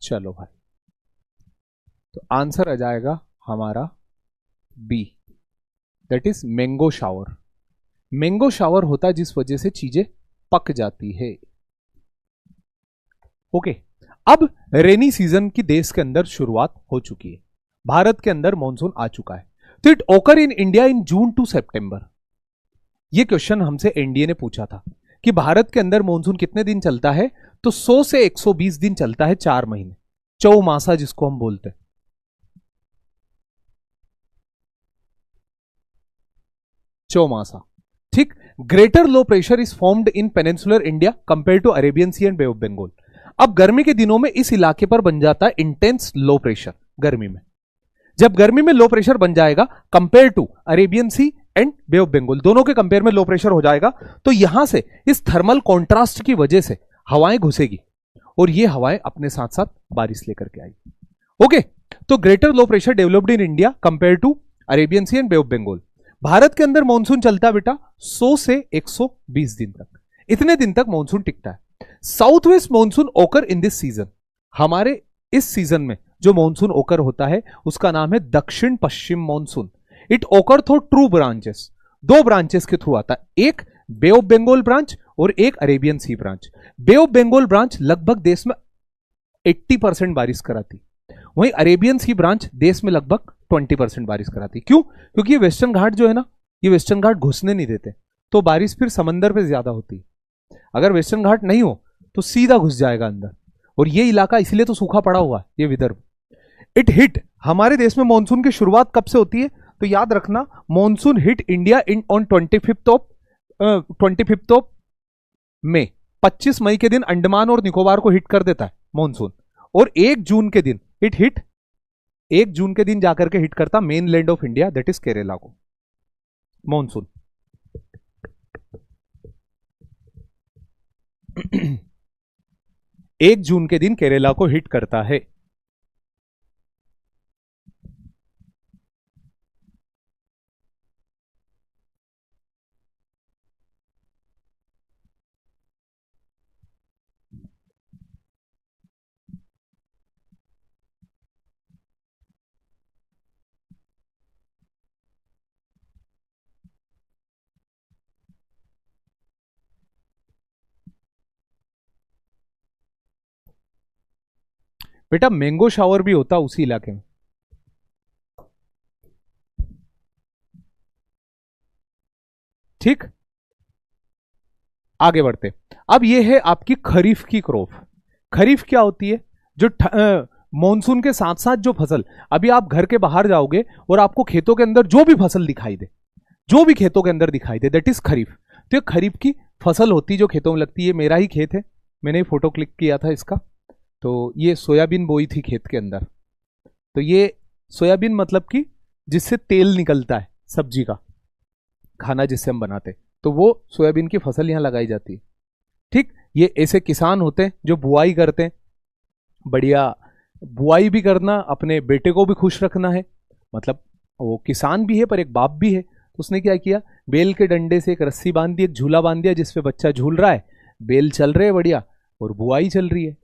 चलो भाई, तो आंसर आ जाएगा हमारा B, that is mango shower. Mango shower होता है जिस वजह से चीजें पक जाती है। ओके, अब रेनी सीजन की देश के अंदर शुरुआत हो चुकी है, भारत के अंदर मॉनसून आ चुका है। तो इट ओकर in India in June to सितंबर। ये क्वेश्चन हमसे एनडीए ने पूछा था कि भारत के अंदर मॉनसून कितने दिन चलता है, तो 100 से 120 दिन चलता है, 4 महीने, चौमासा जिसको हम बोलते हैं। चौमासा, ठीक। Greater low pressure is formed in peninsular India compare to Arabian Sea and Bay of Bengal. अब गर्मी के दिनों में इस इलाके पर बन जाता है इंटेंस लो प्रेशर। गर्मी में, जब गर्मी में लो प्रेशर बन जाएगा compare to Arabian Sea and Bay of Bengal, दोनों के कंपेयर में लो प्रेशर हो जाएगा, तो यहां से इस थर्मल कॉन्ट्रास्ट की वजह से हवाएं घुसेगी और ये हवाएं अपने साथ साथ बारिश लेकर के आएगी। ओके, तो greater low pressure developed in India compare to Arabian Sea and Bay of Bengal. Bharat के अंदर मानसून चलता है बेटा 100 से 120 दिन तक, इतने दिन तक मानसून टिकता है। साउथ वेस्ट मानसून ओकर इन दिस सीजन, हमारे इस सीजन में जो मानसून ओकर होता है उसका नाम है दक्षिण पश्चिम monsoon. It occur through two branches, 2 branches के थ्रू आता है, एक बे ऑफ बंगाल ब्रांच और एक Arabian Sea branch. Bay of Bengal branch लगभग देश में 80% बारिश कराती, वहीं अरेबियन सी ब्रांच देश में लगभग 20% बारिश कराती। क्यों? क्योंकि ये वेस्टर्न घाट जो है ना, ये वेस्टर्न घाट घुसने नहीं देते, तो बारिश फिर समंदर पे ज्यादा होती है। अगर वेस्टर्न घाट नहीं हो तो सीधा घुस जाएगा अंदर, और ये इलाका इसलिए तो सूखा पड़ा हुआ है, ये विदर्भ। इट हिट, हमारे देश में मानसून की शुरुआत कब से होती है? तो याद रखना, monsoon hit India in on 25 of May, 25 मई के दिन अंडमान और निकोबार को हिट कर देता है मानसून, और 1 जून के दिन इट हिट, 1 जून के दिन जाकर के हिट करता main land of India, that is Kerala को मानसून। 1 जून के दिन केरला को हिट करता है। बेटा मैंगो शावर भी होता उसी इलाके में। ठीक, आगे बढ़ते। अब ये है आपकी खरीफ की क्रॉप। खरीफ क्या होती है? जो मॉनसून के साथ साथ जो फसल, अभी आप घर के बाहर जाओगे और आपको खेतों के अंदर जो भी फसल दिखाई दे, जो भी खेतों के अंदर दिखाई दे, दैट इज खरीफ। तो ये खरीफ की फसल होती है जो खेतों में लगती है। मेरा ही खेत है, मैंने फोटो क्लिक किया था इसका। तो ये सोयाबीन बोई थी खेत के अंदर। तो ये सोयाबीन मतलब कि जिससे तेल निकलता है, सब्जी का खाना जिससे हम बनाते, तो वो सोयाबीन की फसल यहां लगाई जाती है। ठीक, ये ऐसे किसान होते हैं जो बुआई करते हैं, बढ़िया बुआई भी करना, अपने बेटे को भी खुश रखना है, मतलब वो किसान भी है पर एक बाप भी है। तो उसने क्या किया बेल के डंडे से एक रस्सी बांध दी, एक झूला बांध दिया जिसपे बच्चा झूल रहा है, बेल चल रहे हैं बढ़िया और बुआई चल रही है।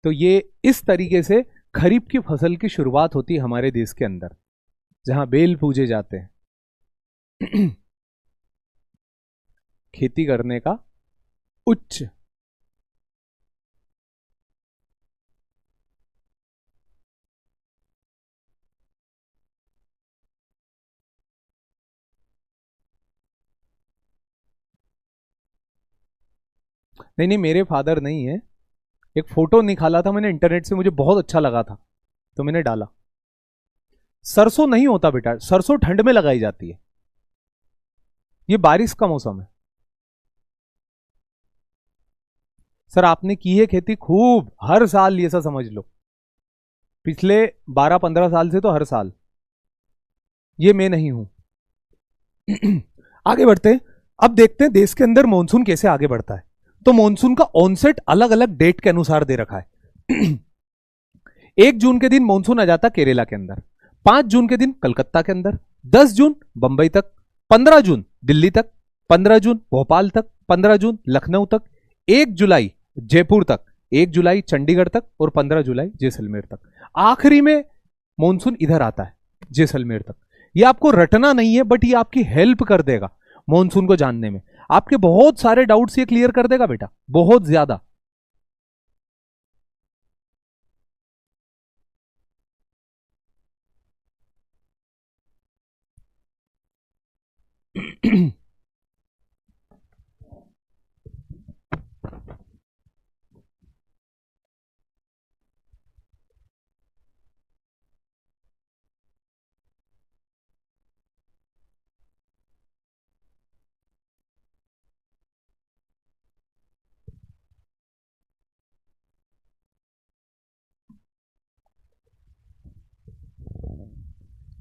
तो ये इस तरीके से खरीफ की फसल की शुरुआत होती है हमारे देश के अंदर, जहां बेल पूजे जाते हैं। खेती करने का उच्च नहीं नहीं, मेरे फादर नहीं है। एक फोटो निकाला था मैंने इंटरनेट से, मुझे बहुत अच्छा लगा था तो मैंने डाला। सरसों नहीं होता बेटा, सरसों ठंड में लगाई जाती है, ये बारिश का मौसम है। सर आपने की है खेती खूब, हर साल, ये सा समझ लो, पिछले 12-15 साल से तो हर साल। ये मैं नहीं हूं। आगे बढ़ते हैं। अब देखते हैं देश के अंदर मॉनसून कैसे आगे बढ़ता है। तो मॉनसून का ऑनसेट अलग अलग डेट के अनुसार दे रखा है। 1 जून के दिन मॉनसून आ जाता केरला के अंदर, 5 जून के दिन कलकत्ता के अंदर, 10 जून बंबई तक, 15 जून दिल्ली तक, 15 जून भोपाल तक, 15 जून लखनऊ तक, 1 जुलाई जयपुर तक, 1 जुलाई चंडीगढ़ तक और 15 जुलाई जैसलमेर तक। आखिरी में मॉनसून इधर आता है जैसलमेर तक। ये आपको रटना नहीं है, बट ये आपकी हेल्प कर देगा मॉनसून को जानने में। आपके बहुत सारे डाउट्स ये क्लियर कर देगा बेटा, बहुत ज्यादा।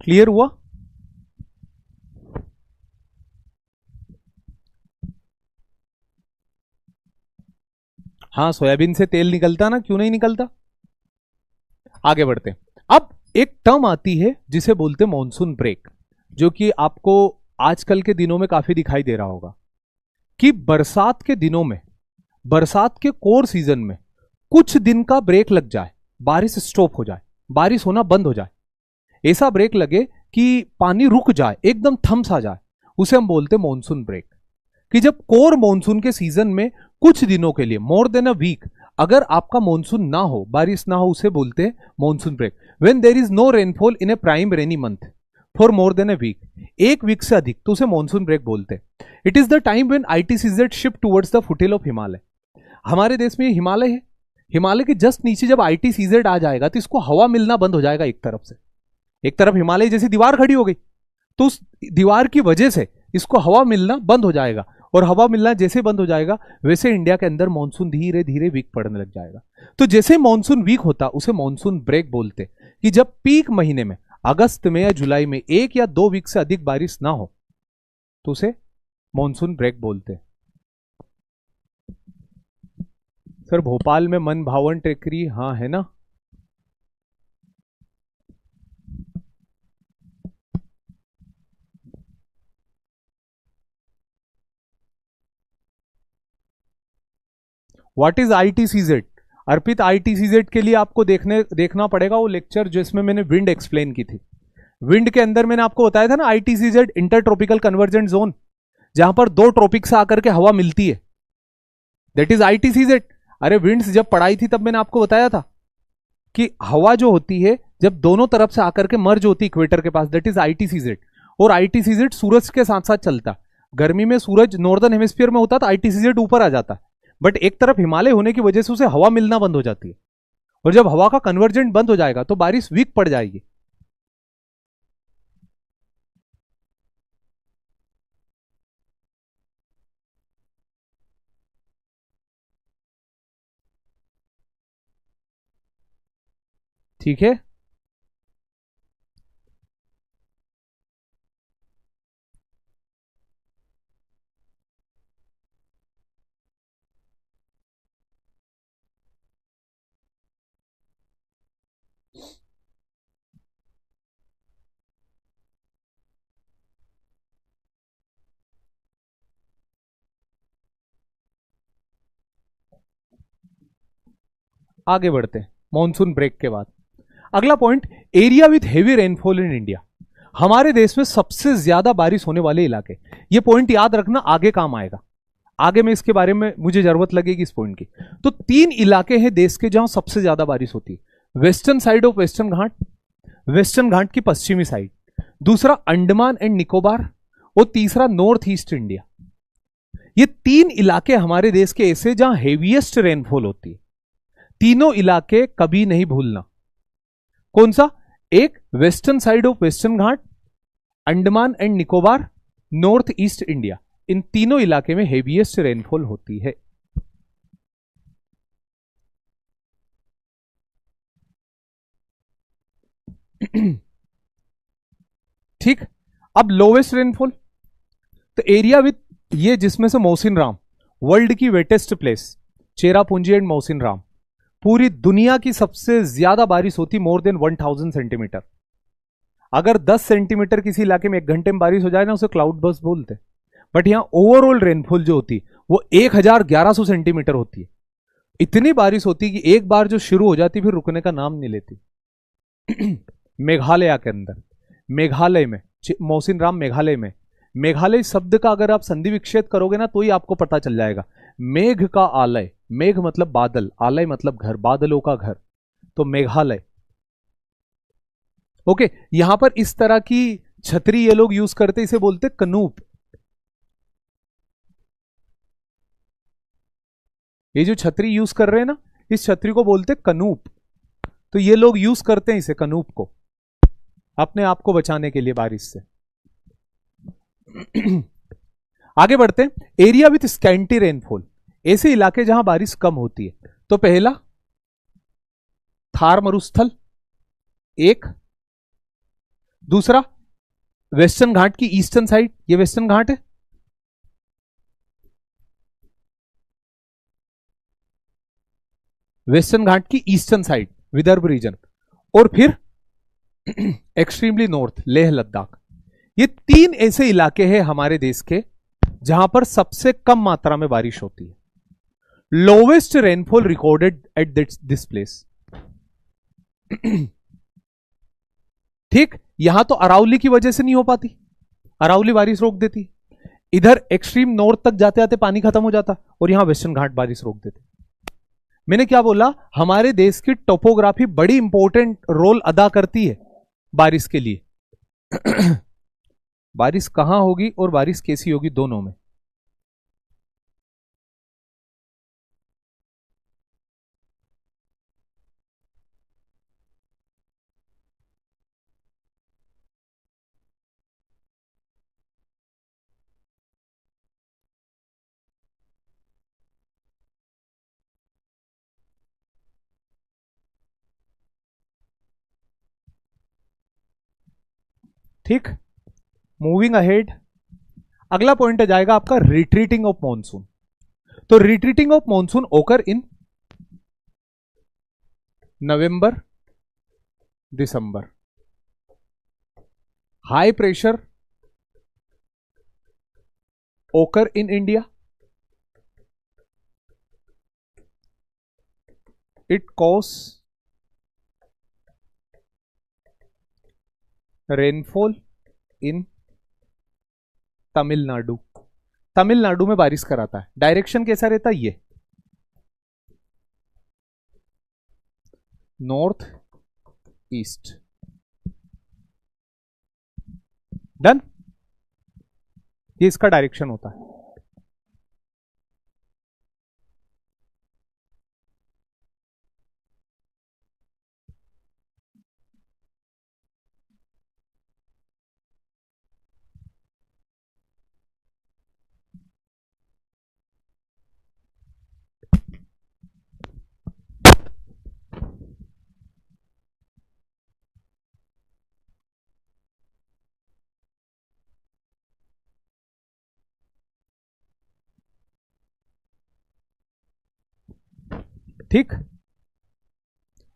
क्लियर हुआ? हाँ, सोयाबीन से तेल निकलता ना, क्यों नहीं निकलता। आगे बढ़ते हैं। अब एक टर्म आती है जिसे बोलते हैं मॉनसून ब्रेक, जो कि आपको आजकल के दिनों में काफी दिखाई दे रहा होगा कि बरसात के दिनों में, बरसात के कोर सीजन में कुछ दिन का ब्रेक लग जाए, बारिश स्टॉप हो जाए, बारिश होना बंद हो जाए, ऐसा ब्रेक लगे कि पानी रुक जाए, एकदम थम सा जाए, उसे हम बोलते हैं मॉनसून ब्रेक। कि जब कोर मॉनसून के सीजन में कुछ दिनों के लिए, मोर देन अ वीक, अगर आपका मॉनसून ना हो, बारिश ना हो, उसे बोलते हैं monsoon break. When there is no rainfall in a prime rainy month for more than a week, 1 week से अधिक, तो उसे मॉनसून ब्रेक बोलते हैं। It is the time when ITCZ shift towards the foothill of Himalaya. हमारे देश में हिमालय है, हिमालय के जस्ट नीचे जब आईटीसीजेड आ जाएगा तो इसको हवा मिलना बंद हो जाएगा। एक तरफ से, एक तरफ हिमालय जैसी दीवार खड़ी हो गई, तो उस दीवार की वजह से इसको हवा मिलना बंद हो जाएगा, और हवा मिलना जैसे बंद हो जाएगा वैसे इंडिया के अंदर मानसून धीरे धीरे वीक पड़ने लग जाएगा। तो जैसे मानसून वीक होता उसे मानसून ब्रेक बोलते, कि जब पीक महीने में अगस्त में या जुलाई में 1 या 2 वीक से अधिक बारिश ना हो तो उसे मानसून ब्रेक बोलते। सर भोपाल में मन भावन टेकरी, हाँ है ना। What is ITCZ? Arpit, ITCZ के लिए आपको देखना पड़ेगा वो लेक्चर जिसमें मैंने विंड एक्सप्लेन की थी। विंड के अंदर मैंने आपको बताया था ना, ITCZ inter tropical convergent zone, जहां पर 2 ट्रॉपिक से आकर के हवा मिलती है, दैट इज आईटीसीजेड। अरे विंड्स जब पढ़ाई थी तब मैंने आपको बताया था कि हवा जो होती है जब दोनों तरफ से आकर के मर्ज होती है इक्वेटर के पास, दैट इज आईटीसीजेड। और आईटीसीजेड सूरज के साथ साथ चलता। गर्मी में सूरज नॉर्दर्न हेमिस्फीयर में होता तो आईटीसीजेड ऊपर आ जाता, बट एक तरफ हिमालय होने की वजह से उसे हवा मिलना बंद हो जाती है, और जब हवा का कन्वर्जेंट बंद हो जाएगा तो बारिश वीक पड़ जाएगी। ठीक है। आगे बढ़ते हैं मॉनसून ब्रेक के बाद। अगला point, area with heavy rainfall in India. हमारे देश में सबसे ज्यादा बारिश होने वाले इलाके। ये पॉइंट याद रखना, आगे काम आएगा। आगे में इसके बारे में मुझे जरूरत लगेगी इस पॉइंट की। तो 3 इलाके हैं देश के जहां सबसे ज्यादा बारिश होती है। Western side of western Ghat, western Ghat की पश्चिमी साइड, दूसरा अंडमान एंड निकोबार, और तीसरा नॉर्थ ईस्ट इंडिया। ये 3 इलाके हमारे देश के ऐसे जहां हेवीएस्ट रेनफॉल होती है। तीनों इलाके कभी नहीं भूलना। कौन सा? एक western side of western Ghat, Andaman and Nicobar, north east India. इन तीनों इलाके में हेवीएस्ट रेनफॉल होती है। ठीक, अब लोवेस्ट रेनफॉल, तो एरिया विथ, ये जिसमें से मौसिन राम वर्ल्ड की wettest place, Cherrapunji and Mawsynram, पूरी दुनिया की सबसे ज्यादा बारिश होती, मोर देन 1000 सेंटीमीटर। अगर 10 सेंटीमीटर किसी इलाके में 1 घंटे में बारिश हो जाए ना, उसे क्लाउड बर्स्ट बोलते। बट यहां ओवरऑल रेनफॉल जो होती वो 1100 सेंटीमीटर होती है। इतनी बारिश होती कि एक बार जो शुरू हो जाती फिर रुकने का नाम नहीं लेती। मेघालय के अंदर, मेघालय में, मौसिन राम मेघालय में, मेघालय शब्द का अगर आप संधि विच्छेद करोगे ना तो ही आपको पता चल जाएगा। मेघ का आलय, मेघ मतलब बादल, आलय मतलब घर, बादलों का घर, तो मेघालय। ओके, यहां पर इस तरह की छतरी ये लोग यूज करते, इसे बोलते कनूप। ये जो छतरी यूज कर रहे हैं ना, इस छतरी को बोलते कनूप। तो ये लोग यूज करते हैं इसे, कनूप को, अपने आप को बचाने के लिए बारिश से। आगे बढ़ते हैं, एरिया विथ स्कैंटी रेनफॉल, ऐसे इलाके जहां बारिश कम होती है। तो पहला थार मरुस्थल, एक, दूसरा वेस्टर्न घाट की ईस्टर्न साइड, ये वेस्टर्न घाट है, वेस्टर्न घाट की ईस्टर्न साइड विदर्भ रीजन, और फिर एक्सट्रीमली नॉर्थ लेह लद्दाख। ये 3 ऐसे इलाके हैं हमारे देश के जहां पर सबसे कम मात्रा में बारिश होती है। Lowest rainfall recorded at this place. ठीक, यहां तो अरावली की वजह से नहीं हो पाती, अरावली बारिश रोक देती, इधर एक्सट्रीम नॉर्थ तक जाते जाते पानी खत्म हो जाता, और यहां वेस्टर्न घाट बारिश रोक देते। मैंने क्या बोला, हमारे देश की टोपोग्राफी बड़ी इंपॉर्टेंट रोल अदा करती है बारिश के लिए। बारिश कहां होगी और बारिश कैसी होगी, दोनों में। ठीक, मूविंग अहेड, अगला पॉइंट आ जाएगा आपका रिट्रीटिंग ऑफ मॉनसून। तो रिट्रीटिंग ऑफ मॉनसून ओकर इन नवंबर दिसंबर। हाई प्रेशर ओकर in India, it cause rainfall in Tamil Nadu. Tamil Nadu में बारिश कराता है। डायरेक्शन कैसा रहता है, ये नॉर्थ ईस्ट। डन, ये इसका डायरेक्शन होता है। ठीक,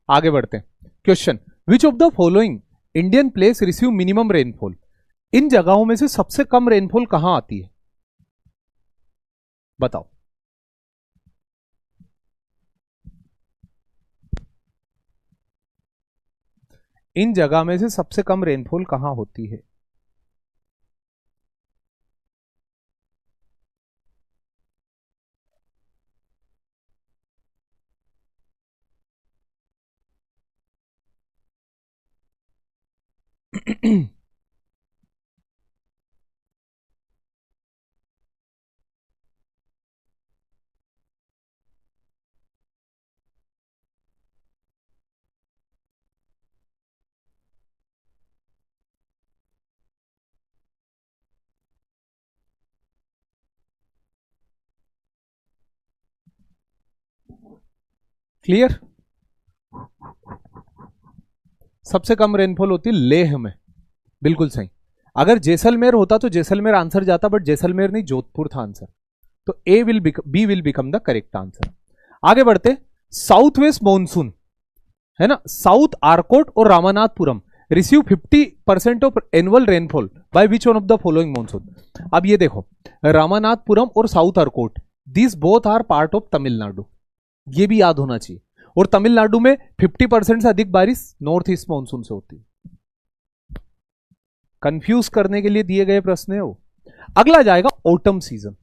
आगे बढ़ते हैं। Question, which of the following Indian place receive minimum rainfall. इन जगहों में से सबसे कम रेनफॉल कहां आती है, बताओ। इन जगह में से सबसे कम रेनफॉल कहां होती है? क्लियर? सबसे कम रेनफॉल होती है लेह में। बिल्कुल सही। अगर जैसलमेर होता तो जैसलमेर आंसर जाता, बट जैसलमेर नहीं, जोधपुर था आंसर। तो B will become the correct answer. आगे बढ़ते। साउथ वेस्ट मानसून है ना, साउथ आर्कोट और Ramanathapuram receive 50% of annual rainfall by which one of the following monsoon. अब ये देखो, रामनाथपुरम और South Arcot, this both are part of Tamil Nadu, ये भी याद होना चाहिए। और तमिलनाडु में 50% से अधिक बारिश नॉर्थ ईस्ट मानसून से होती है। कंफ्यूज करने के लिए दिए गए प्रश्न है वो। अगला जाएगा ऑटम सीजन।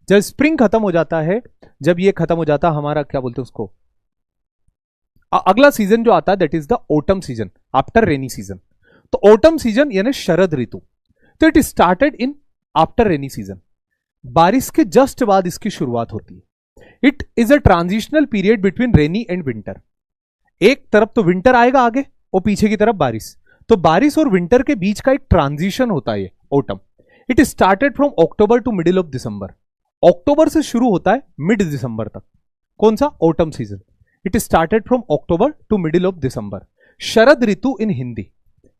जब स्प्रिंग खत्म हो जाता है, जब ये खत्म हो जाता है हमारा, क्या बोलते हैं उसको, अगला सीजन जो आता है that is the autumn season after rainy season. तो ऑटम सीजन यानी शरद ऋतु, तो it started in after rainy season, बारिश के जस्ट बाद इसकी शुरुआत होती है। It is a transitional period between rainy and winter. एक तरफ तो विंटर आएगा आगे और पीछे की तरफ बारिश, तो बारिश और विंटर के बीच का एक ट्रांजिशन होता है autumn. It started from October to middle of December. अक्टूबर से शुरू होता है मिड दिसंबर तक। कौन सा? Autumn season. It started from October to middle of December. शरद ऋतु इन हिंदी,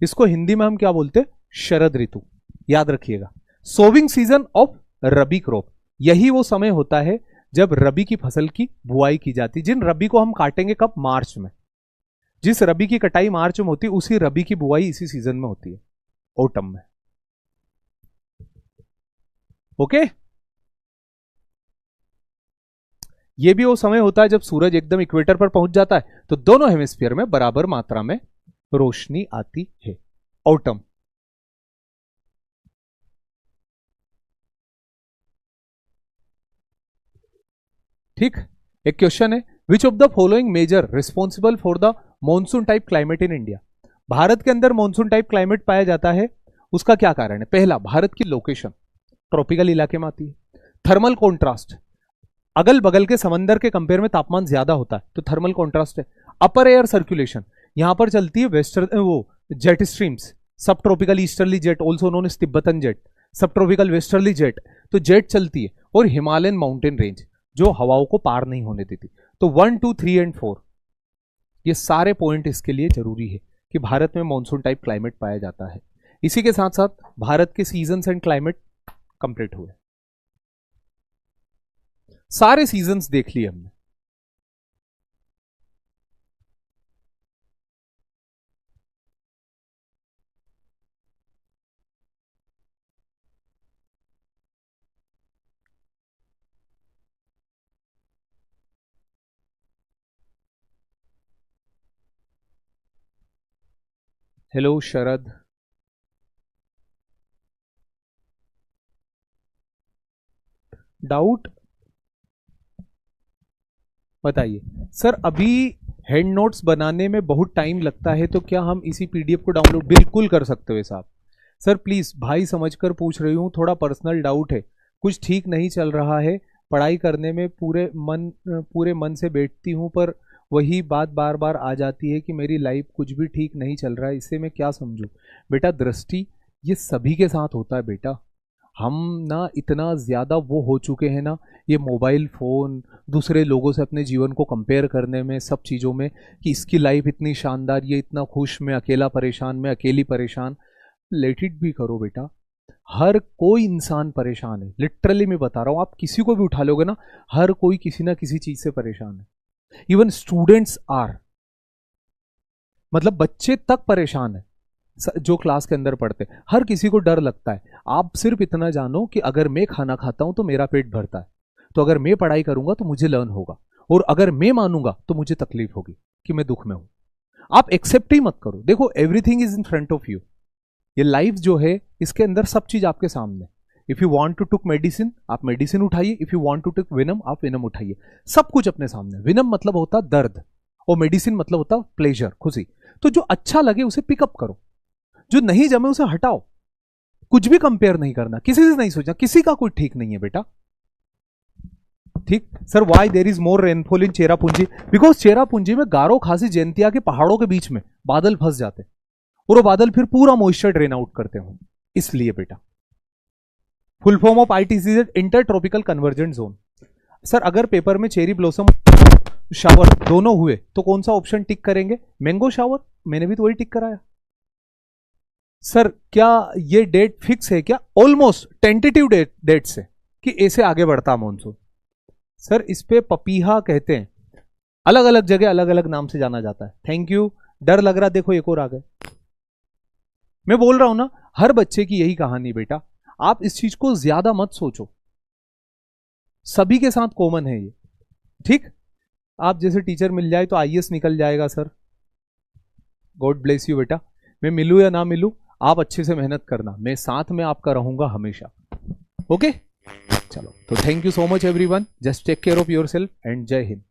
इसको हिंदी में हम क्या बोलते हैं? शरद ऋतु, याद रखिएगा। Sowing season of rabi crop, यही वो समय होता है जब रबी की फसल की बुआई की जाती है। जिन रबी को हम काटेंगे कब? मार्च में। जिस रबी की कटाई मार्च में होती है, उसी रबी की बुआई इसी सीजन में होती है, ऑटम में। ओके। ये भी वो समय होता है जब सूरज एकदम इक्वेटर पर पहुंच जाता है, तो दोनों हेमिस्फीयर में बराबर मात्रा में रोशनी आती है, ऑटम। ठीक। एक क्वेश्चन है, which of the following major responsible for the monsoon type climate in India. भारत के अंदर मॉनसून टाइप क्लाइमेट पाया जाता है, उसका क्या कारण है? पहला, भारत की लोकेशन ट्रॉपिकल इलाके में आती है। थर्मल कॉन्ट्रास्ट, अगल बगल के समंदर के कंपेयर में तापमान ज्यादा होता है, तो थर्मल कॉन्ट्रास्ट है। अपर एयर सर्कुलेशन, यहां पर चलती है वेस्टर्न वो jet streams, sub tropical easterly jet also known as Tibetan jet, sub tropical westerly jet, तो जेट चलती है। और हिमालयन माउंटेन रेंज जो हवाओं को पार नहीं होने देती। तो 1, 2, 3 एंड 4 ये सारे पॉइंट इसके लिए जरूरी है कि भारत में मानसून टाइप क्लाइमेट पाया जाता है। इसी के साथ साथ भारत के सीजन्स एंड क्लाइमेट कंप्लीट हुए, सारे सीजन्स देख लिए हमने। हेलो शरद, डाउट बताइए। सर अभी हैंड नोट्स बनाने में बहुत टाइम लगता है, तो क्या हम इसी पीडीएफ को डाउनलोड बिल्कुल कर सकते हो साहब? सर प्लीज भाई समझकर पूछ रही हूँ, थोड़ा पर्सनल डाउट है, कुछ ठीक नहीं चल रहा है, पढ़ाई करने में पूरे मन से बैठती हूँ, पर वही बात बार बार आ जाती है कि मेरी लाइफ कुछ भी ठीक नहीं चल रहा है, इससे मैं क्या समझूं? बेटा दृष्टि, ये सभी के साथ होता है बेटा। हम ना इतना ज़्यादा वो हो चुके हैं ना, ये मोबाइल फ़ोन, दूसरे लोगों से अपने जीवन को कंपेयर करने में, सब चीज़ों में, कि इसकी लाइफ इतनी शानदार, ये इतना खुश, मैं अकेला परेशान, मैं अकेली परेशान। लेट इट भी करो बेटा, हर कोई इंसान परेशान है, लिटरली मैं बता रहा हूँ। आप किसी को भी उठा लोगे ना, हर कोई किसी ना किसी चीज़ से परेशान है। इवन स्टूडेंट्स आर, मतलब बच्चे तक परेशान है जो क्लास के अंदर पढ़ते, हर किसी को डर लगता है। आप सिर्फ इतना जानो कि अगर मैं खाना खाता हूं तो मेरा पेट भरता है, तो अगर मैं पढ़ाई करूंगा तो मुझे लर्न होगा, और अगर मैं मानूंगा तो मुझे तकलीफ होगी कि मैं दुख में हूं। आप एक्सेप्ट ही मत करो। देखो everything is in front of you. ये लाइफ जो है इसके अंदर सब चीज आपके सामने। If you want to take medicine, आप मेडिसिन उठाइए। If you want to take venom, आप विनम उठाइए। सब कुछ अपने सामने। विनम मतलब होता दर्द और मेडिसिन मतलब होता प्लेजर, खुशी। तो जो अच्छा लगे उसे पिकअप करो, जो नहीं जमे उसे हटाओ। कुछ भी कंपेयर नहीं करना, किसी से नहीं सोचना, किसी का कोई ठीक नहीं है बेटा। ठीक sir, why there is more rainfall in Cherrapunji? Because Cherrapunji में गारो खासी जयंतिया के पहाड़ों के बीच में बादल फंस जाते और वो बादल फिर पूरा मॉइस्चर ड्रेन आउट करते हो, इसलिए बेटा। Full form of ITC is inter tropical convergent zone. Sir अगर पेपर में चेरी ब्लॉसम शावर दोनों हुए तो कौन सा ऑप्शन टिक करेंगे? Mango shower. मैंने भी तो वही टिक कराया। सर क्या ये डेट फिक्स है क्या? ऑलमोस्ट टेंटेटिव डेट से कि ऐसे आगे बढ़ता मॉनसून। सर इस पे पपीहा कहते हैं, अलग अलग जगह अलग अलग नाम से जाना जाता है। Thank you. डर लग रहा, देखो एक और आ गए। मैं बोल रहा हूं ना, हर बच्चे की यही कहानी बेटा। आप इस चीज को ज्यादा मत सोचो, सभी के साथ कॉमन है ये। ठीक, आप जैसे टीचर मिल जाए तो आईएएस निकल जाएगा सर। गॉड ब्लेस यू बेटा। मैं मिलूं या ना मिलूं, आप अच्छे से मेहनत करना, मैं साथ में आपका रहूंगा हमेशा। ओके चलो, तो thank you so much everyone. Just take care of yourself and Jai Hind.